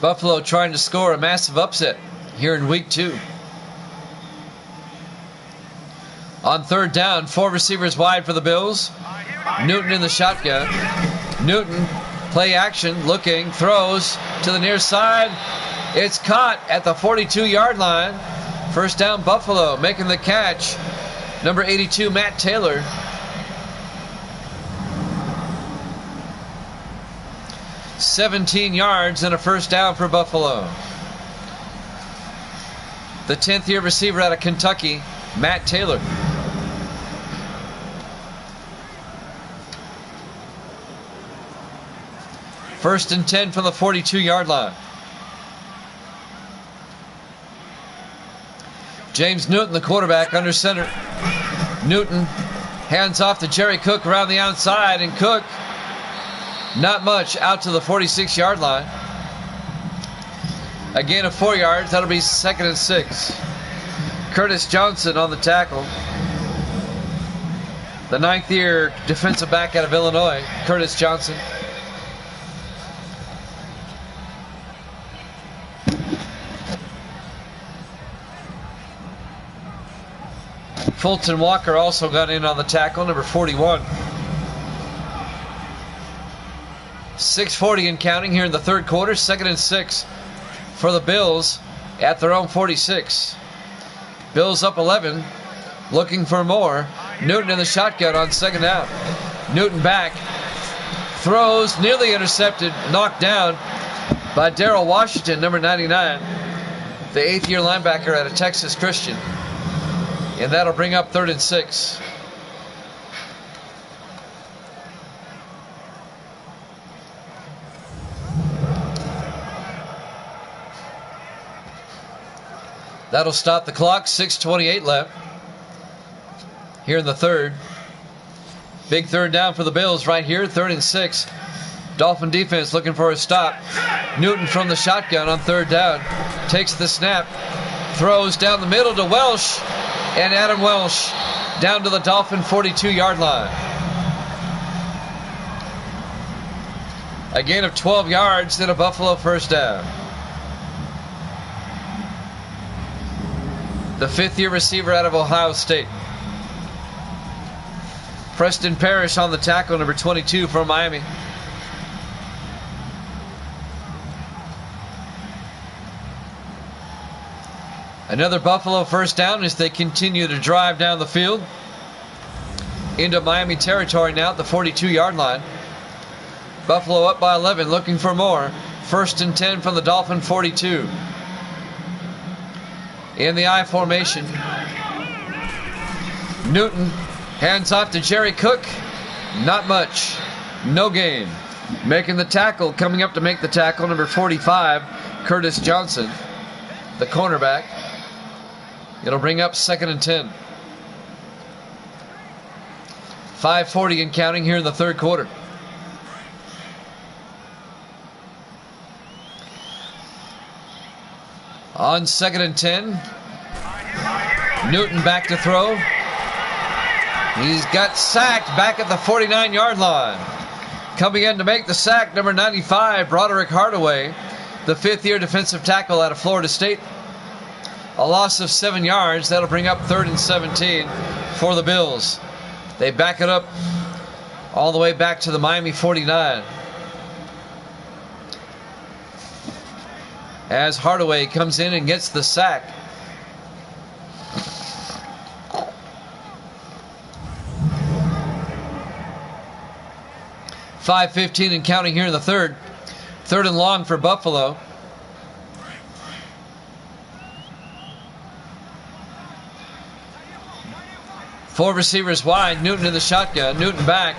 Buffalo trying to score a massive upset here in week 2. On 3rd down, 4 receivers wide for the Bills. Newton in the shotgun. Newton, play action, looking, throws to the near side. It's caught at the 42-yard line. First down, Buffalo, making the catch. Number 82, Matt Taylor. "17 yards and a first down for Buffalo." The 10th-year receiver out of Kentucky, Matt Taylor. First and 10 from the 42-yard line. James Newton, the quarterback, under center. Newton hands off to Jerry Cook around the outside, and Cook, not much, out to the 46-yard line. A gain of 4 yards. That'll be 2nd and 6. Curtis Johnson on the tackle. The 9th-year defensive back out of Illinois, Curtis Johnson. Fulton Walker also got in on the tackle, number 41. 6:40 and counting here in the third quarter. 2nd and 6 for the Bills at their own 46. Bills up 11, looking for more. Newton in the shotgun on 2nd down. Newton back, throws, nearly intercepted, knocked down by Darrell Washington, number 99, the 8th-year linebacker out of Texas Christian. And that'll bring up 3rd and 6. That'll stop the clock. 6:28 left here in the third. Big third down for the Bills right here. 3rd and 6. Dolphin defense looking for a stop. Newton from the shotgun on 3rd down. Takes the snap. Throws down the middle to Welsh. And Adam Welsh down to the Dolphin 42-yard line. A gain of 12 yards, then a Buffalo first down. The 5th-year receiver out of Ohio State. Preston Parrish on the tackle, number 22 from Miami. Another Buffalo first down as they continue to drive down the field into Miami territory now at the 42-yard line. Buffalo up by 11, looking for more. 1st and 10 from the Dolphin 42. In the I formation. Newton hands off to Jerry Cook. Not much. No gain. Making the tackle, coming up to make the tackle, number 45, Curtis Johnson, the cornerback. It'll bring up 2nd and 10. 5:40 and counting here in the third quarter. On 2nd and 10, Newton back to throw. He's got sacked back at the 49-yard line. Coming in to make the sack, number 95, Broderick Hardaway, the fifth-year defensive tackle out of Florida State. A loss of 7 yards. That'll bring up 3rd and 17 for the Bills. They back it up all the way back to the Miami 49. As Hardaway comes in and gets the sack. .5:15 and counting here in the third. 3rd and long for Buffalo. Four receivers wide. Newton in the shotgun. Newton back.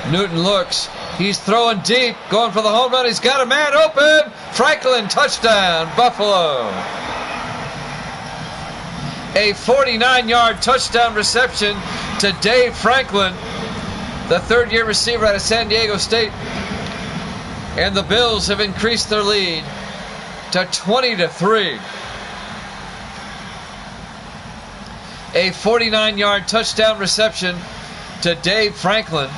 Newton looks. He's throwing deep. Going for the home run. He's got a man open. Franklin, touchdown, Buffalo. A 49-yard touchdown reception to Dave Franklin, the third-year receiver out of San Diego State. And the Bills have increased their lead to 20-3. A 49-yard touchdown reception to Dave Franklin.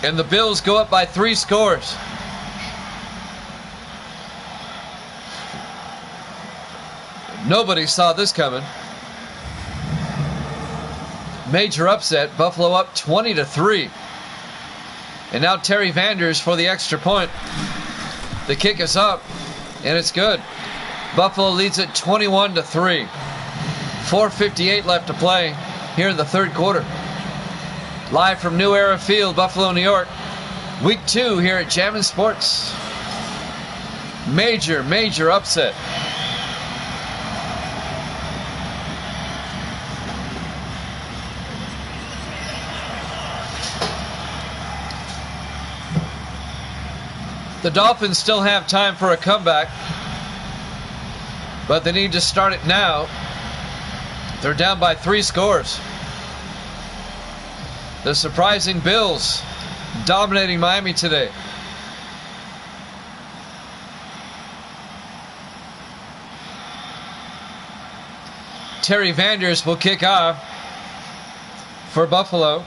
And the Bills go up by 3 scores. Nobody saw this coming. Major upset. Buffalo up 20-3. And now Terry Vanders for the extra point. The kick is up, and it's good. Buffalo leads it 21-3. 4:58 left to play here in the third quarter. Live from New Era Field, Buffalo, New York. Week 2 here at Jammin' Sports. Major, major upset. The Dolphins still have time for a comeback, but they need to start it now. They're down by 3 scores. The surprising Bills dominating Miami today. Terry Vanders will kick off for Buffalo.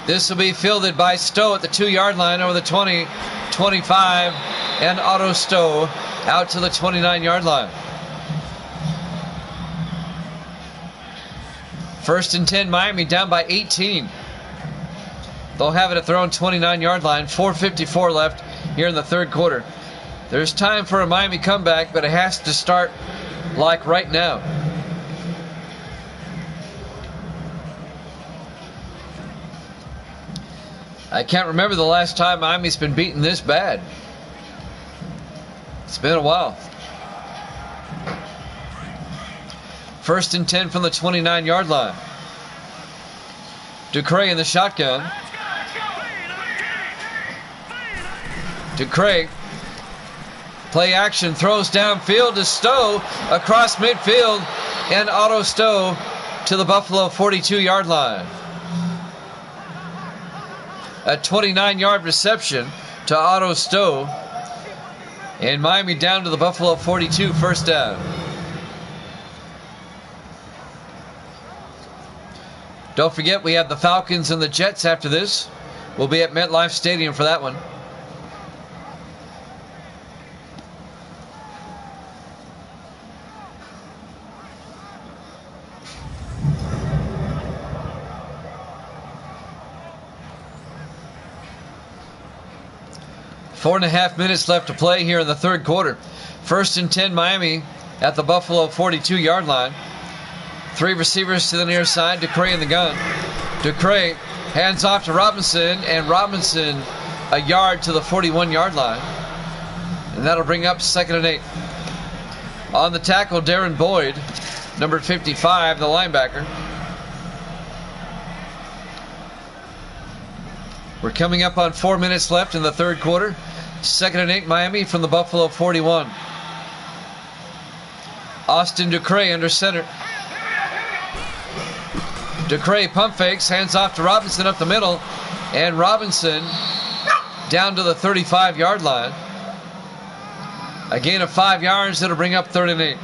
This will be fielded by Stowe at the 2-yard line over the 20, 25, and Otto Stowe out to the 29-yard line. 1st and 10, Miami down by 18. They'll have it at their own 29-yard line. 4:54 left here in the third quarter. There's time for a Miami comeback, but it has to start like right now. I can't remember the last time Miami's been beaten this bad. It's been a while. 1st and 10 from the 29-yard line. Ducray in the shotgun. Ducray, play action, throws downfield to Stowe across midfield, and Otto Stowe to the Buffalo 42-yard line. A 29-yard reception to Otto Stowe, and Miami down to the Buffalo 42, 1st down. Don't forget, we have the Falcons and the Jets after this. We'll be at MetLife Stadium for that one. Four and a half minutes left to play here in the third quarter. 1st and 10, Miami at the Buffalo 42-yard line. 3 receivers to the near side. Ducray in the gun. Ducray hands off to Robinson, and Robinson a yard to the 41-yard line. And that'll bring up 2nd and 8. On the tackle, Darren Boyd, number 55, the linebacker. We're coming up on 4 minutes left in the third quarter. 2nd and 8, Miami from the Buffalo 41. Austin Ducray under center. Ducray pump fakes, hands off to Robinson up the middle, and Robinson down to the 35-yard line. A gain of 5 yards that'll bring up 3rd and 8.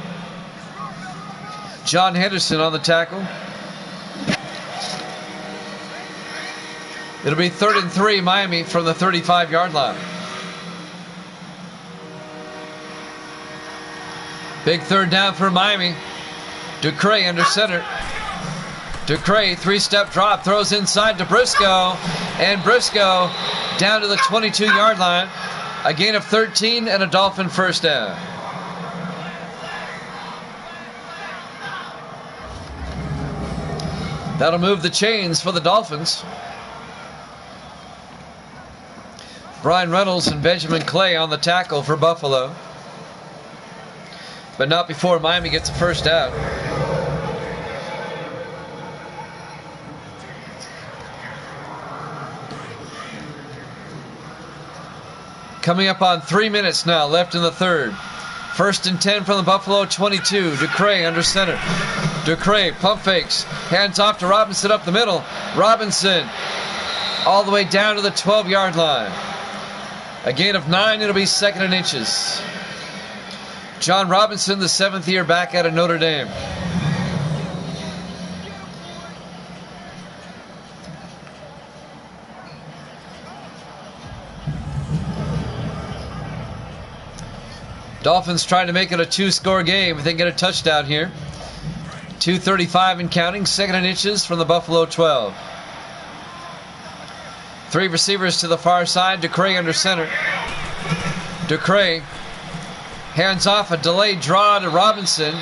John Henderson on the tackle. It'll be 3rd and 3 Miami from the 35-yard line. Big 3rd down for Miami. Ducray under center. Ducray, 3-step drop, throws inside to Briscoe, and Briscoe down to the 22-yard line. A gain of 13 and a Dolphin first down. That'll move the chains for the Dolphins. Brian Reynolds and Benjamin Clay on the tackle for Buffalo. But not before Miami gets a first down. Coming up on 3 minutes now left in the 3rd. 1st and 10 from the Buffalo 22. Ducray under center. Ducray pump fakes. Hands off to Robinson up the middle. Robinson all the way down to the 12-yard line. A gain of 9. It'll be 2nd and inches. John Robinson, the 7th-year back out of Notre Dame. Dolphins trying to make it a 2-score game if they get a touchdown here. 2:35 and counting, 2nd and inches from the Buffalo 12. 3 receivers to the far side. Ducray under center. Ducray hands off a delayed draw to Robinson,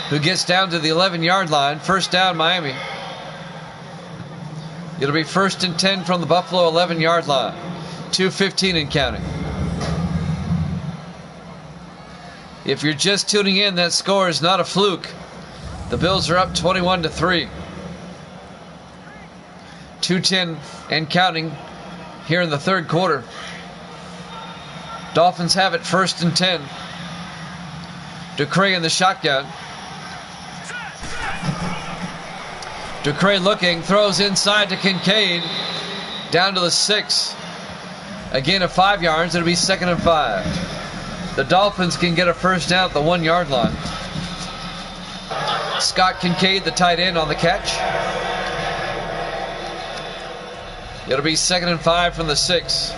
who gets down to the 11-yard line. First down, Miami. It'll be 1st and 10 from the Buffalo 11-yard line. 2:15 and counting. If you're just tuning in, that score is not a fluke. The Bills are up 21-3. 2:10 and counting here in the 3rd quarter. Dolphins have it 1st and 10. Ducray in the shotgun. Ducray looking, throws inside to Kincaid. Down to the 6. A gain of 5 yards. It'll be 2nd and 5. The Dolphins can get a first down at the 1-yard line. Scott Kincaid, the tight end, on the catch. It'll be 2nd and 5 from the 6.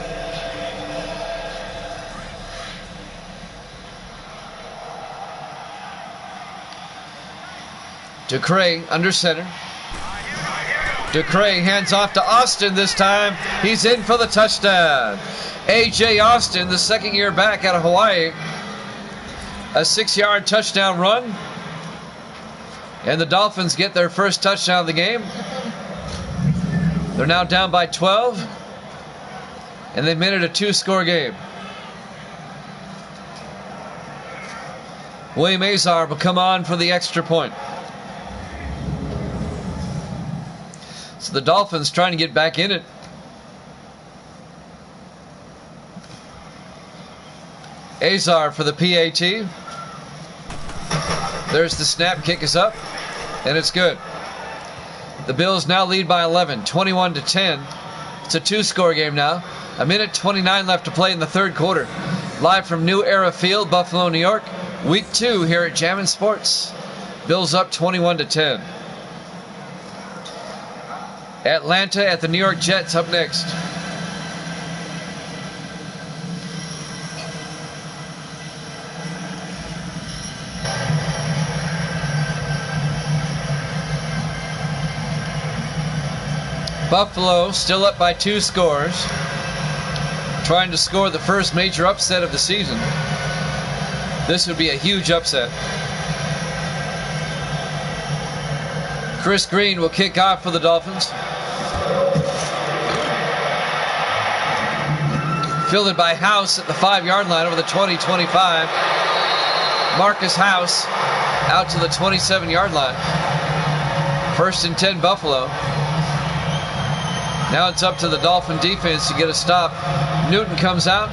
Ducray under center. Ducray hands off to Austin this time. He's in for the touchdown. A.J. Austin, the 2nd-year back out of Hawaii. A 6-yard touchdown run. And the Dolphins get their first touchdown of the game. They're now down by 12. And they've made it a 2-score game. William Azar will come on for the extra point. So the Dolphins trying to get back in it. Azar for the PAT. There's the snap. Kick is up. And it's good. The Bills now lead by 11, 21-10. It's a 2-score game now. 1:29 left to play in the 3rd quarter. Live from New Era Field, Buffalo, New York. Week 2 here at Jammin' Sports. Bills up 21-10. Atlanta at the New York Jets up next. Buffalo still up by 2 scores. Trying to score the first major upset of the season. This would be a huge upset. Chris Green will kick off for the Dolphins. Fielded by House at the 5-yard line over the 20-25. Marcus House out to the 27-yard line. 1st and 10 Buffalo. Now it's up to the Dolphin defense to get a stop. Newton comes out.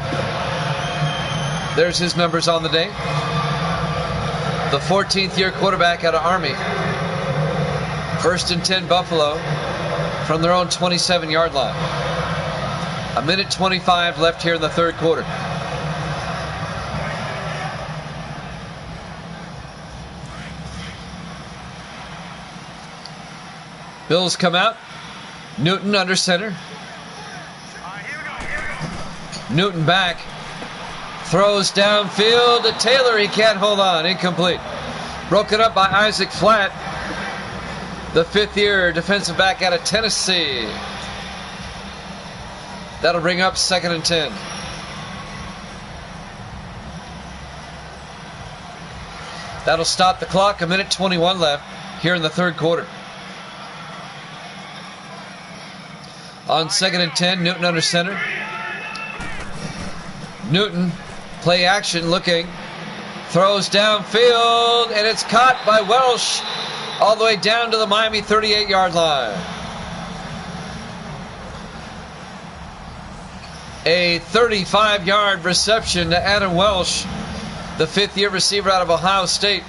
There's his numbers on the day. the 14th year quarterback out of Army. 1st and 10 Buffalo from their own 27-yard line. 1:25 left here in the third quarter. Bills come out. Newton under center. Newton back. Throws downfield to Taylor. He can't hold on. Incomplete. Broken up by Isaac Flatt, the 5th-year defensive back out of Tennessee. That'll bring up 2nd and 10. That'll stop the clock. 1:21 left here in the third quarter. On 2nd and 10, Newton under center. Newton, play action, looking. Throws downfield, and it's caught by Welsh all the way down to the Miami 38-yard line. A 35-yard reception to Adam Welsh, the 5th-year receiver out of Ohio State.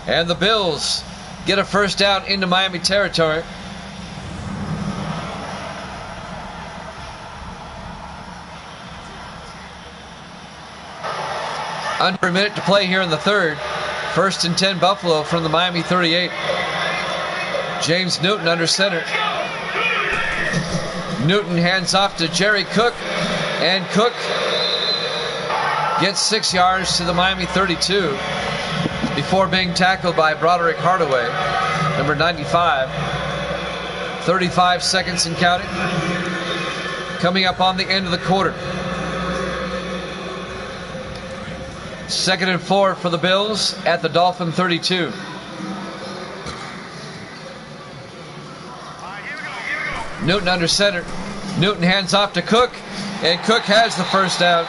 And the Bills get a first down into Miami territory. Under a minute to play here in the third. 1st and 10 Buffalo from the Miami 38. James Newton under center. Newton hands off to Jerry Cook, and Cook gets 6 yards to the Miami 32 before being tackled by Broderick Hardaway, number 95. 35 seconds and counting. Coming up on the end of the quarter. 2nd and 4 for the Bills at the Dolphin 32. Newton under center. Newton hands off to Cook, and Cook has the first down.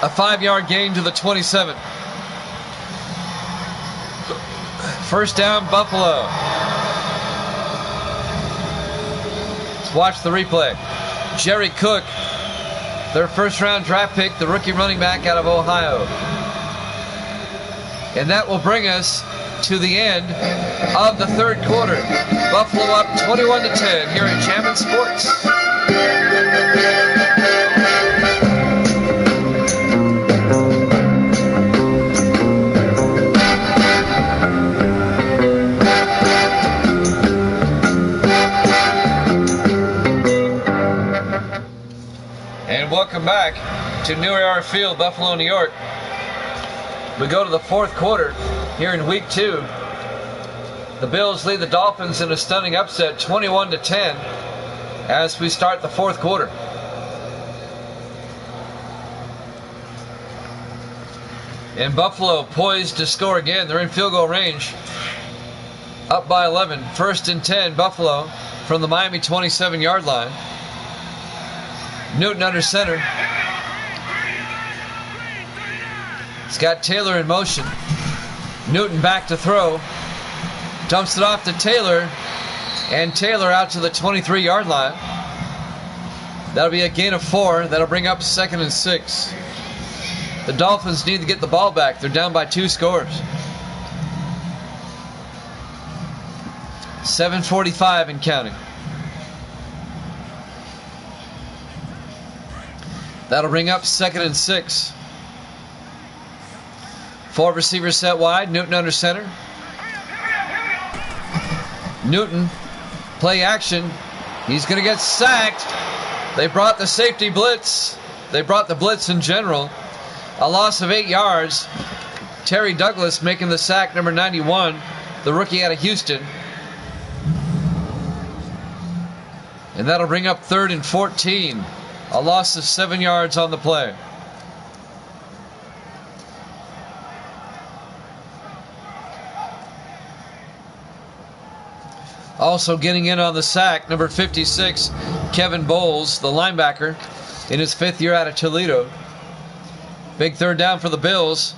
A 5-yard gain to the 27. First down, Buffalo. Let's watch the replay. Jerry Cook, their first-round draft pick, the rookie running back out of Ohio. And that will bring us to the end of the third quarter. Buffalo up 21-10 here at Jammin' Sports. And welcome back to New Era Field, Buffalo, New York. We go to the fourth quarter here in week 2. The Bills lead the Dolphins in a stunning upset, 21-10, as we start the fourth quarter. And Buffalo poised to score again. They're in field goal range. Up by 11. 1st and 10, Buffalo from the Miami 27-yard line. Newton under center. He's got Taylor in motion. Newton back to throw. Dumps it off to Taylor. And Taylor out to the 23-yard line. That'll be a gain of 4. That'll bring up 2nd and 6. The Dolphins need to get the ball back. They're down by 2 scores. 7:45 and counting. That'll bring up 2nd and 6. 4 receivers set wide. Newton under center. Newton, play action. He's going to get sacked. They brought the safety blitz. They brought the blitz in general. A loss of 8 yards. Terry Douglas making the sack, number 91, the rookie out of Houston. And that'll bring up 3rd and 14. A loss of 7 yards on the play. Also getting in on the sack, number 56, Kevin Bowles, the linebacker, in his 5th year out of Toledo. Big third down for the Bills.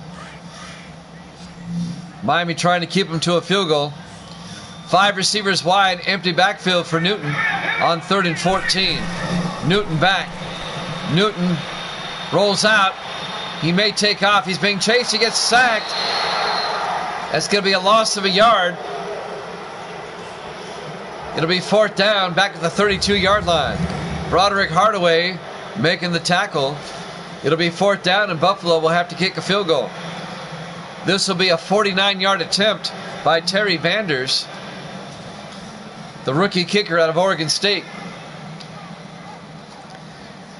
Miami trying to keep him to a field goal. 5 receivers wide, empty backfield for Newton on 3rd and 14. Newton back. Newton rolls out, He may take off. He's being chased. He gets sacked. That's going to be a loss of a yard. It'll be 4th down back at the 32-yard line. Broderick Hardaway making the tackle. It'll be 4th down, and Buffalo will have to kick a field goal. This will be a 49-yard attempt by Terry Vanders, the rookie kicker out of Oregon State.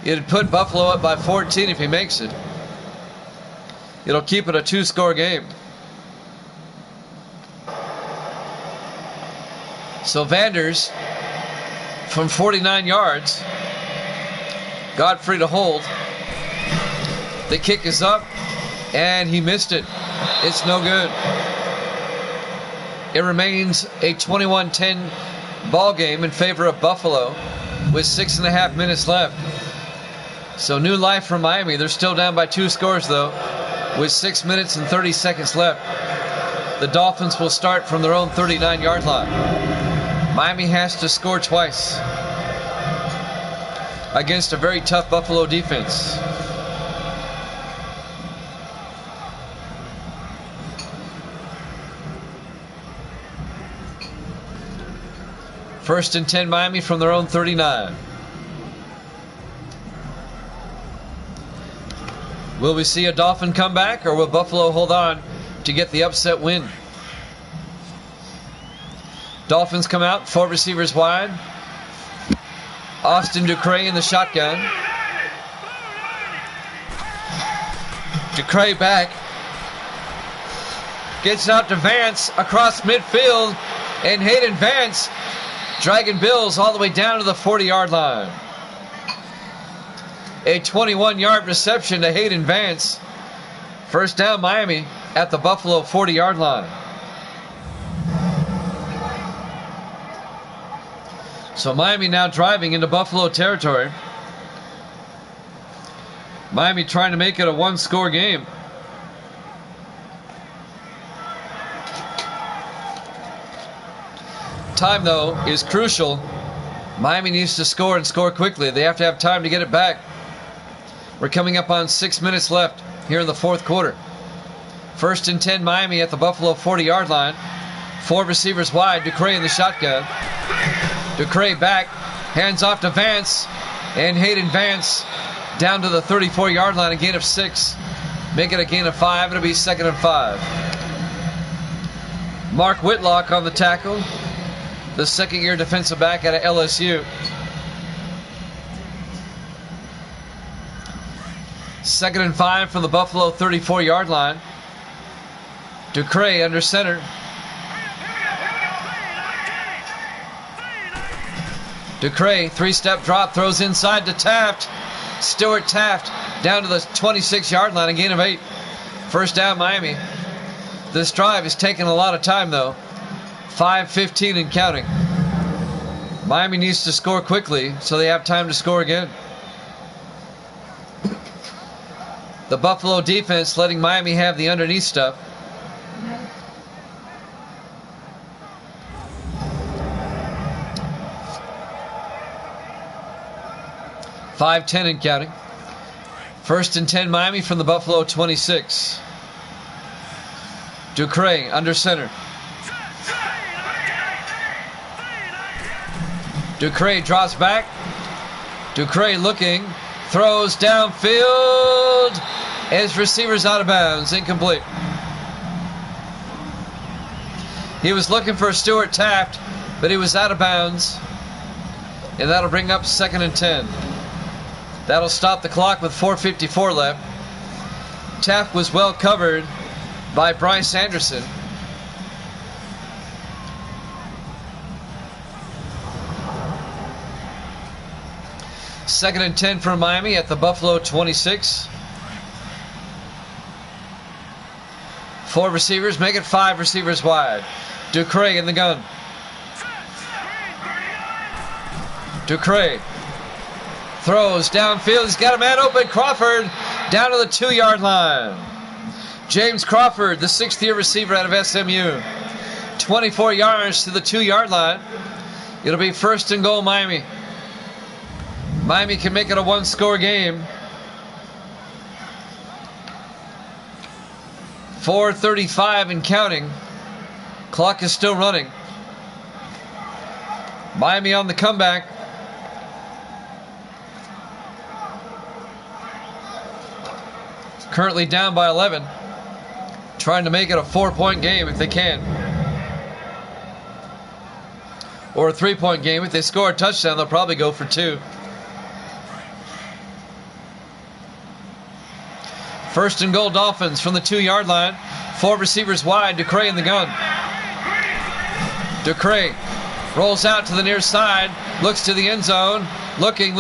It'd put Buffalo up by 14 if he makes it. It'll keep it a 2-score game. So Vanders from 49 yards. Godfrey to hold. The kick is up, and he missed it. It's no good. It remains a 21-10 ball game in favor of Buffalo with 6.5 minutes left. So new life for Miami. They're still down by 2 scores, though, with 6 minutes and 30 seconds left. The Dolphins will start from their own 39-yard line. Miami has to score twice against a very tough Buffalo defense. First and 10 Miami from their own 39. Will we see a Dolphin comeback, or will Buffalo hold on to get the upset win? Dolphins come out, 4 receivers wide. Austin Ducre in the shotgun. Ducre back. Gets out to Vance across midfield, and Hayden Vance dragging Bills all the way down to the 40-yard line. A 21-yard reception to Hayden Vance. First down Miami at the Buffalo 40-yard line. So Miami now driving into Buffalo territory. Miami trying to make it a 1-score game. Time, though, is crucial. Miami needs to score and score quickly. They have to have time to get it back. We're coming up on 6 minutes left here in the 4th quarter. First and 10 Miami at the Buffalo 40-yard line. 4 receivers wide. Ducre in the shotgun. Ducre back. Hands off to Vance. And Hayden Vance down to the 34-yard line. A gain of 6. Make it a gain of 5. It'll be 2nd and 5. Mark Whitlock on the tackle. The second-year defensive back out of LSU. 2nd and 5 from the Buffalo 34-yard line. Ducre under center. Ducre, 3-step drop, throws inside to Taft. Stuart Taft down to the 26-yard line, a gain of 8. First down, Miami. This drive is taking a lot of time, though. 5:15 and counting. Miami needs to score quickly so they have time to score again. The Buffalo defense letting Miami have the underneath stuff. .5:10 and counting. First and 10 Miami from the Buffalo 26. Ducre under center. Ducre drops back. Ducre looking. Throws downfield. His receiver's out of bounds. Incomplete. He was looking for Stuart Taft, but he was out of bounds. And that'll bring up 2nd and 10. That'll stop the clock with 4:54 left. Taft was well covered by Bryce Anderson. Second and 10 for Miami at the Buffalo 26. 4 receivers, make it 5 receivers wide. Ducre in the gun. Ducre throws downfield. He's got a man open. Crawford down to the 2-yard line. James Crawford, the 6th-year receiver out of SMU. 24 yards to the 2-yard line. It'll be first and goal, Miami. Miami can make it a 1-score game. 4:35 and counting. Clock is still running. Miami on the comeback. Currently down by 11. Trying to make it a 4-point game if they can. Or a 3-point game. If they score a touchdown, they'll probably go for 2. First and goal, Dolphins from the 2-yard line. 4 receivers wide. Ducray in the gun. Ducray rolls out to the near side. Looks to the end zone. Looking.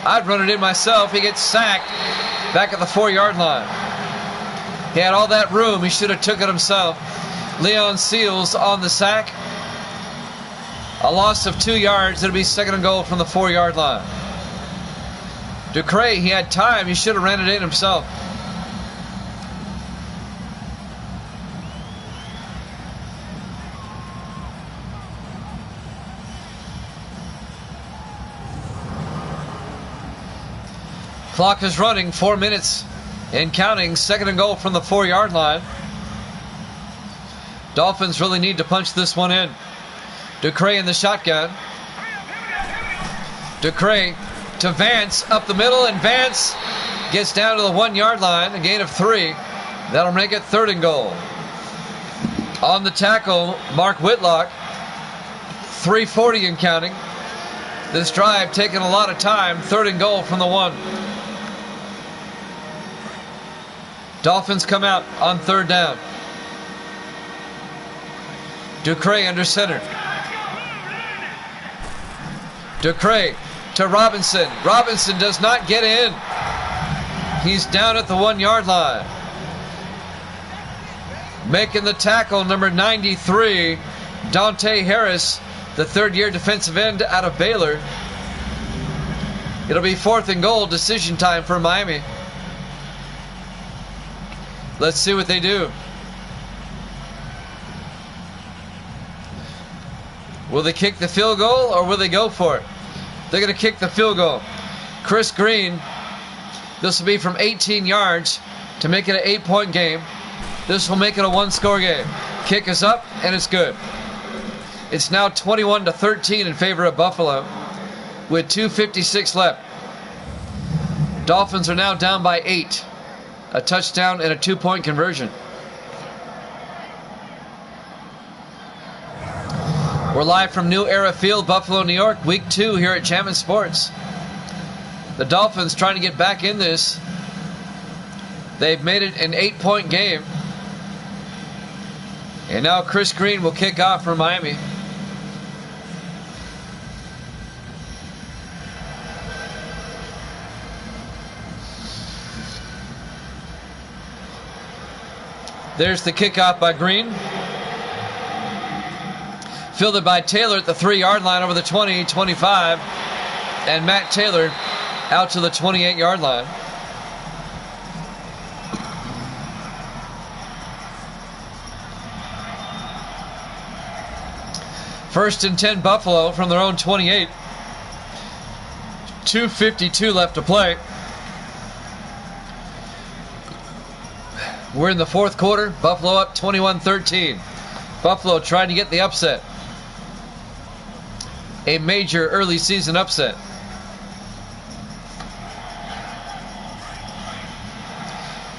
I'd run it in myself. He gets sacked back at the 4-yard line. He had all that room. He should have took it himself. Leon Seals on the sack. A loss of 2 yards. It'll be second and goal from the 4-yard line. Ducray, he had time. He should have ran it in himself. Clock is running, 4 minutes and counting. Second and goal from the 4-yard line. Dolphins really need to punch this one in. Ducray in the shotgun. Ducray to Vance up the middle, and Vance gets down to the 1-yard line, a gain of 3. That'll make it third and goal. On the tackle, Mark Whitlock. 3:40 and counting. This drive taking a lot of time. Third and goal from the 1. Dolphins come out on third down. Ducray under center. Ducray to Robinson. Robinson does not get in. He's down at the 1-yard line. Making the tackle, number 93, Dante Harris, the third-year defensive end out of Baylor. It'll be fourth and goal. Decision time for Miami. Let's see what they do. Will they kick the field goal or will they go for it? They're going to kick the field goal. Chris Green, this will be from 18 yards to make it an 8-point game. This will make it a 1-score game. Kick is up and it's good. It's now 21-13 in favor of Buffalo with 2:56 left. Dolphins are now down by 8. A touchdown and a 2-point conversion. We're live from New Era Field, Buffalo, New York, week 2 here at Jammin' Sports. The Dolphins trying to get back in this. They've made it an 8-point game. And now Chris Green will kick off for Miami. There's the kickoff by Green. Fielded by Taylor at the 3-yard line over the 20, 25. And Matt Taylor out to the 28-yard line. First and 10 Buffalo from their own 28. 2:52 left to play. We're in the fourth quarter. Buffalo up 21-13. Buffalo trying to get the upset. A major early season upset.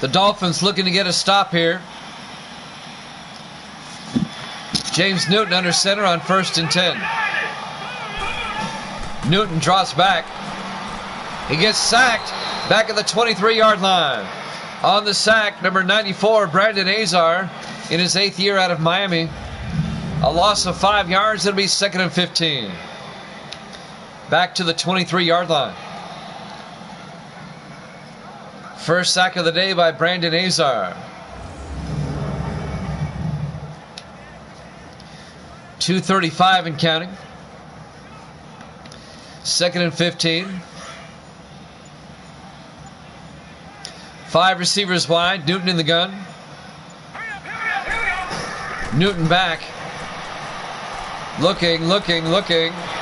The Dolphins looking to get a stop here. James Newton under center on first and 10. Newton drops back. He gets sacked back at the 23-yard line. On the sack, number 94, Brandon Azar, in his 8th year out of Miami. A loss of 5 yards. It'll be second and 15. Back to the 23-yard line. First sack of the day by Brandon Azar. 2:35 and counting. Second and 15. 5 receivers wide. Newton in the gun. Newton back. Looking.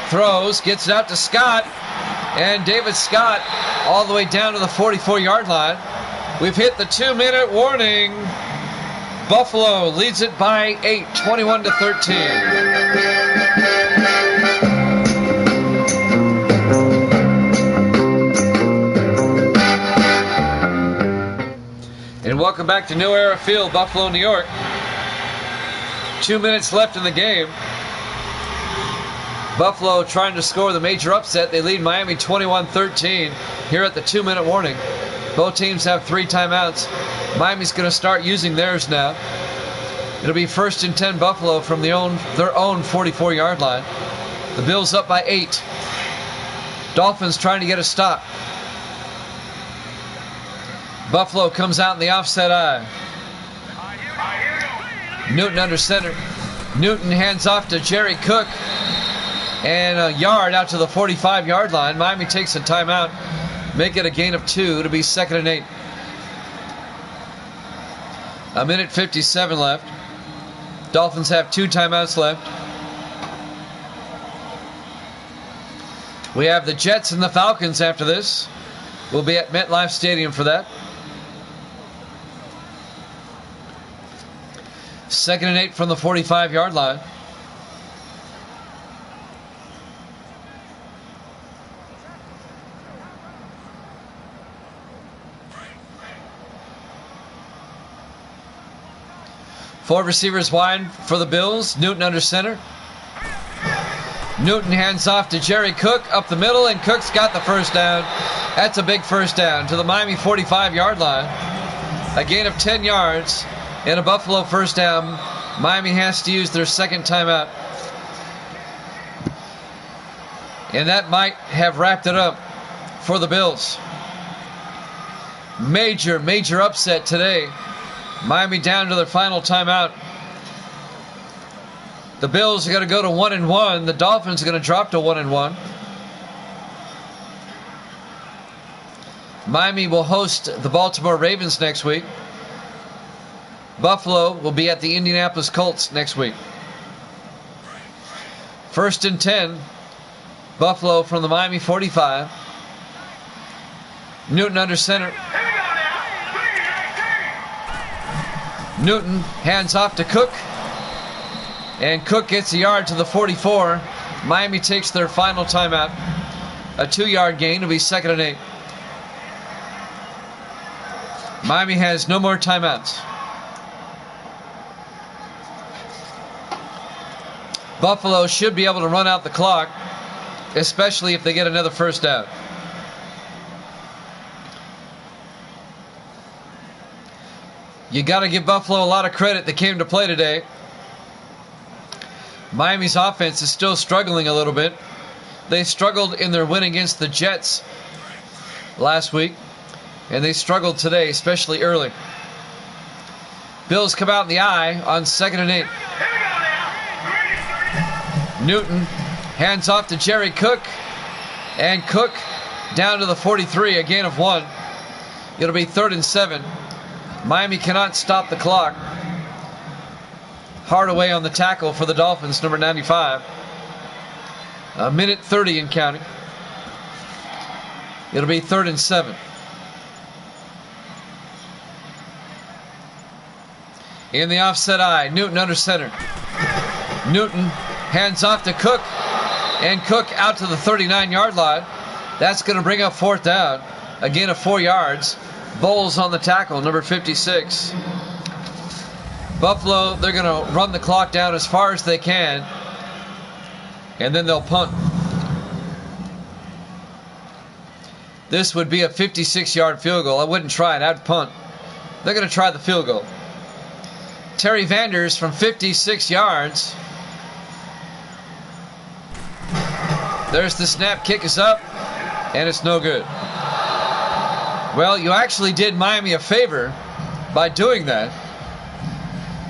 Throws. Gets it out to Scott. And David Scott all the way down to the 44-yard line. We've hit the 2-minute warning. Buffalo leads it by 8, 21-13. And welcome back to New Era Field, Buffalo, New York. 2 minutes left in the game. Buffalo trying to score the major upset. They lead Miami 21-13 here at the 2-minute warning. Both teams have 3 timeouts. Miami's going to start using theirs now. It'll be 1st and 10 Buffalo from their own 44-yard line. The Bills up by 8. Dolphins trying to get a stop. Buffalo comes out in the offset eye. Newton under center. Newton hands off to Jerry Cook. And a yard out to the 45-yard line. Miami takes a timeout. Make it a gain of 2. It'll be 2nd and 8. 1:57 left. Dolphins have 2 timeouts left. We have the Jets and the Falcons after this. We'll be at MetLife Stadium for that. 2nd and 8 from the 45-yard line. Four receivers wide for the Bills. Newton under center. Newton hands off to Jerry Cook up the middle, and Cook's got the first down. That's a big first down to the Miami 45-yard line. A gain of 10 yards and a Buffalo first down. Miami has to use their 2nd timeout. And that might have wrapped it up for the Bills. Major upset today. Miami down to their final timeout. The Bills are going to go to 1-1. The Dolphins are going to drop to 1-1. Miami will host the Baltimore Ravens next week. Buffalo will be at the Indianapolis Colts next week. 1st and 10. Buffalo from the Miami 45. Newton under center. Newton hands off to Cook. And Cook gets a yard to the 44. Miami takes their final timeout. A 2-yard gain. It'll be 2nd and 8. Miami has no more timeouts. Buffalo should be able to run out the clock, especially if they get another first down. You got to give Buffalo a lot of credit. They came to play today. Miami's offense is still struggling a little bit. They struggled in their win against the Jets last week, and they struggled today, especially early. Bills come out in the eye on 2nd and 8. Newton hands off to Jerry Cook, and Cook down to the 43, a gain of 1. It'll be 3rd and 7. Miami cannot stop the clock. Hardaway on the tackle for the Dolphins, number 95. 1:30 and counting. It'll be 3rd and 7. In the offset eye, Newton under center. Newton hands off to Cook, and Cook out to the 39-yard line. That's going to bring up 4th down. A gain of 4 yards. Bowles on the tackle, number 56. Buffalo, they're going to run the clock down as far as they can, and then they'll punt. This would be a 56-yard field goal. I wouldn't try it. I'd punt. They're going to try the field goal. Terry Vanders from 56 yards. There's the snap. Kick is up, and it's no good. Well, you actually did Miami a favor by doing that,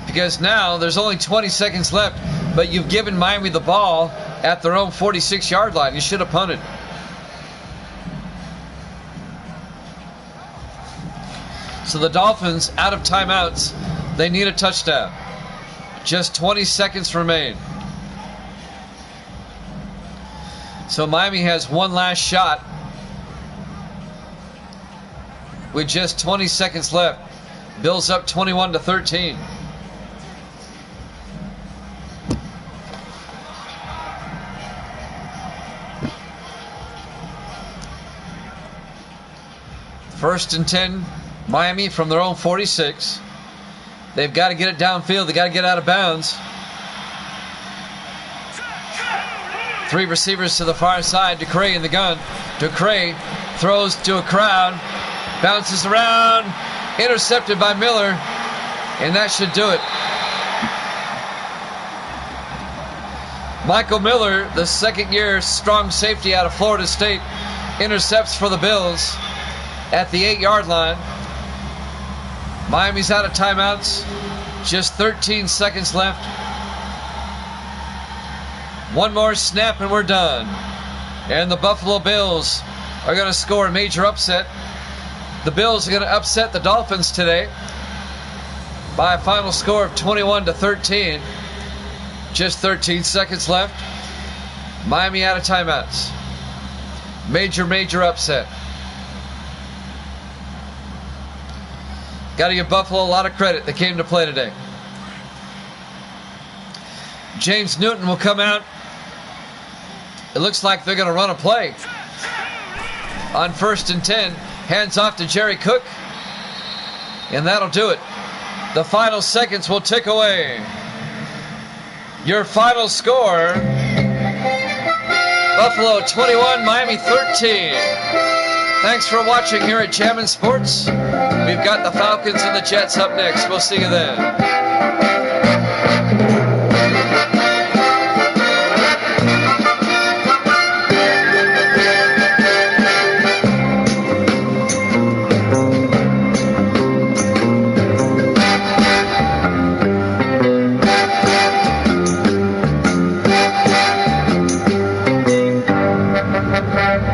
because now there's only 20 seconds left, but you've given Miami the ball at their own 46-yard line. You should have punted. So the Dolphins out of timeouts. They need a touchdown. Just 20 seconds remain. So Miami has one last shot with just 20 seconds left. Bills up 21-13. First and 10, Miami from their own 46. They've got to get it downfield. They got to get out of bounds. 3 receivers to the far side. DeCray in the gun. DeCray throws to a crowd. Bounces around. Intercepted by Miller. And that should do it. Michael Miller, the second-year strong safety out of Florida State, intercepts for the Bills at the 8-yard line. Miami's out of timeouts. Just 13 seconds left. One more snap and we're done. And the Buffalo Bills are going to score a major upset. The Bills are going to upset the Dolphins today by a final score of 21-13. Just 13 seconds left. Miami out of timeouts. Major upset. Got to give Buffalo a lot of credit. They came to play today. James Newton will come out. It looks like they're going to run a play. On 1st and 10, hands off to Jerry Cook. And that'll do it. The final seconds will tick away. Your final score, Buffalo 21, Miami 13. Thanks for watching here at Jammin' Sports. We've got the Falcons and the Jets up next. We'll see you then. Bye.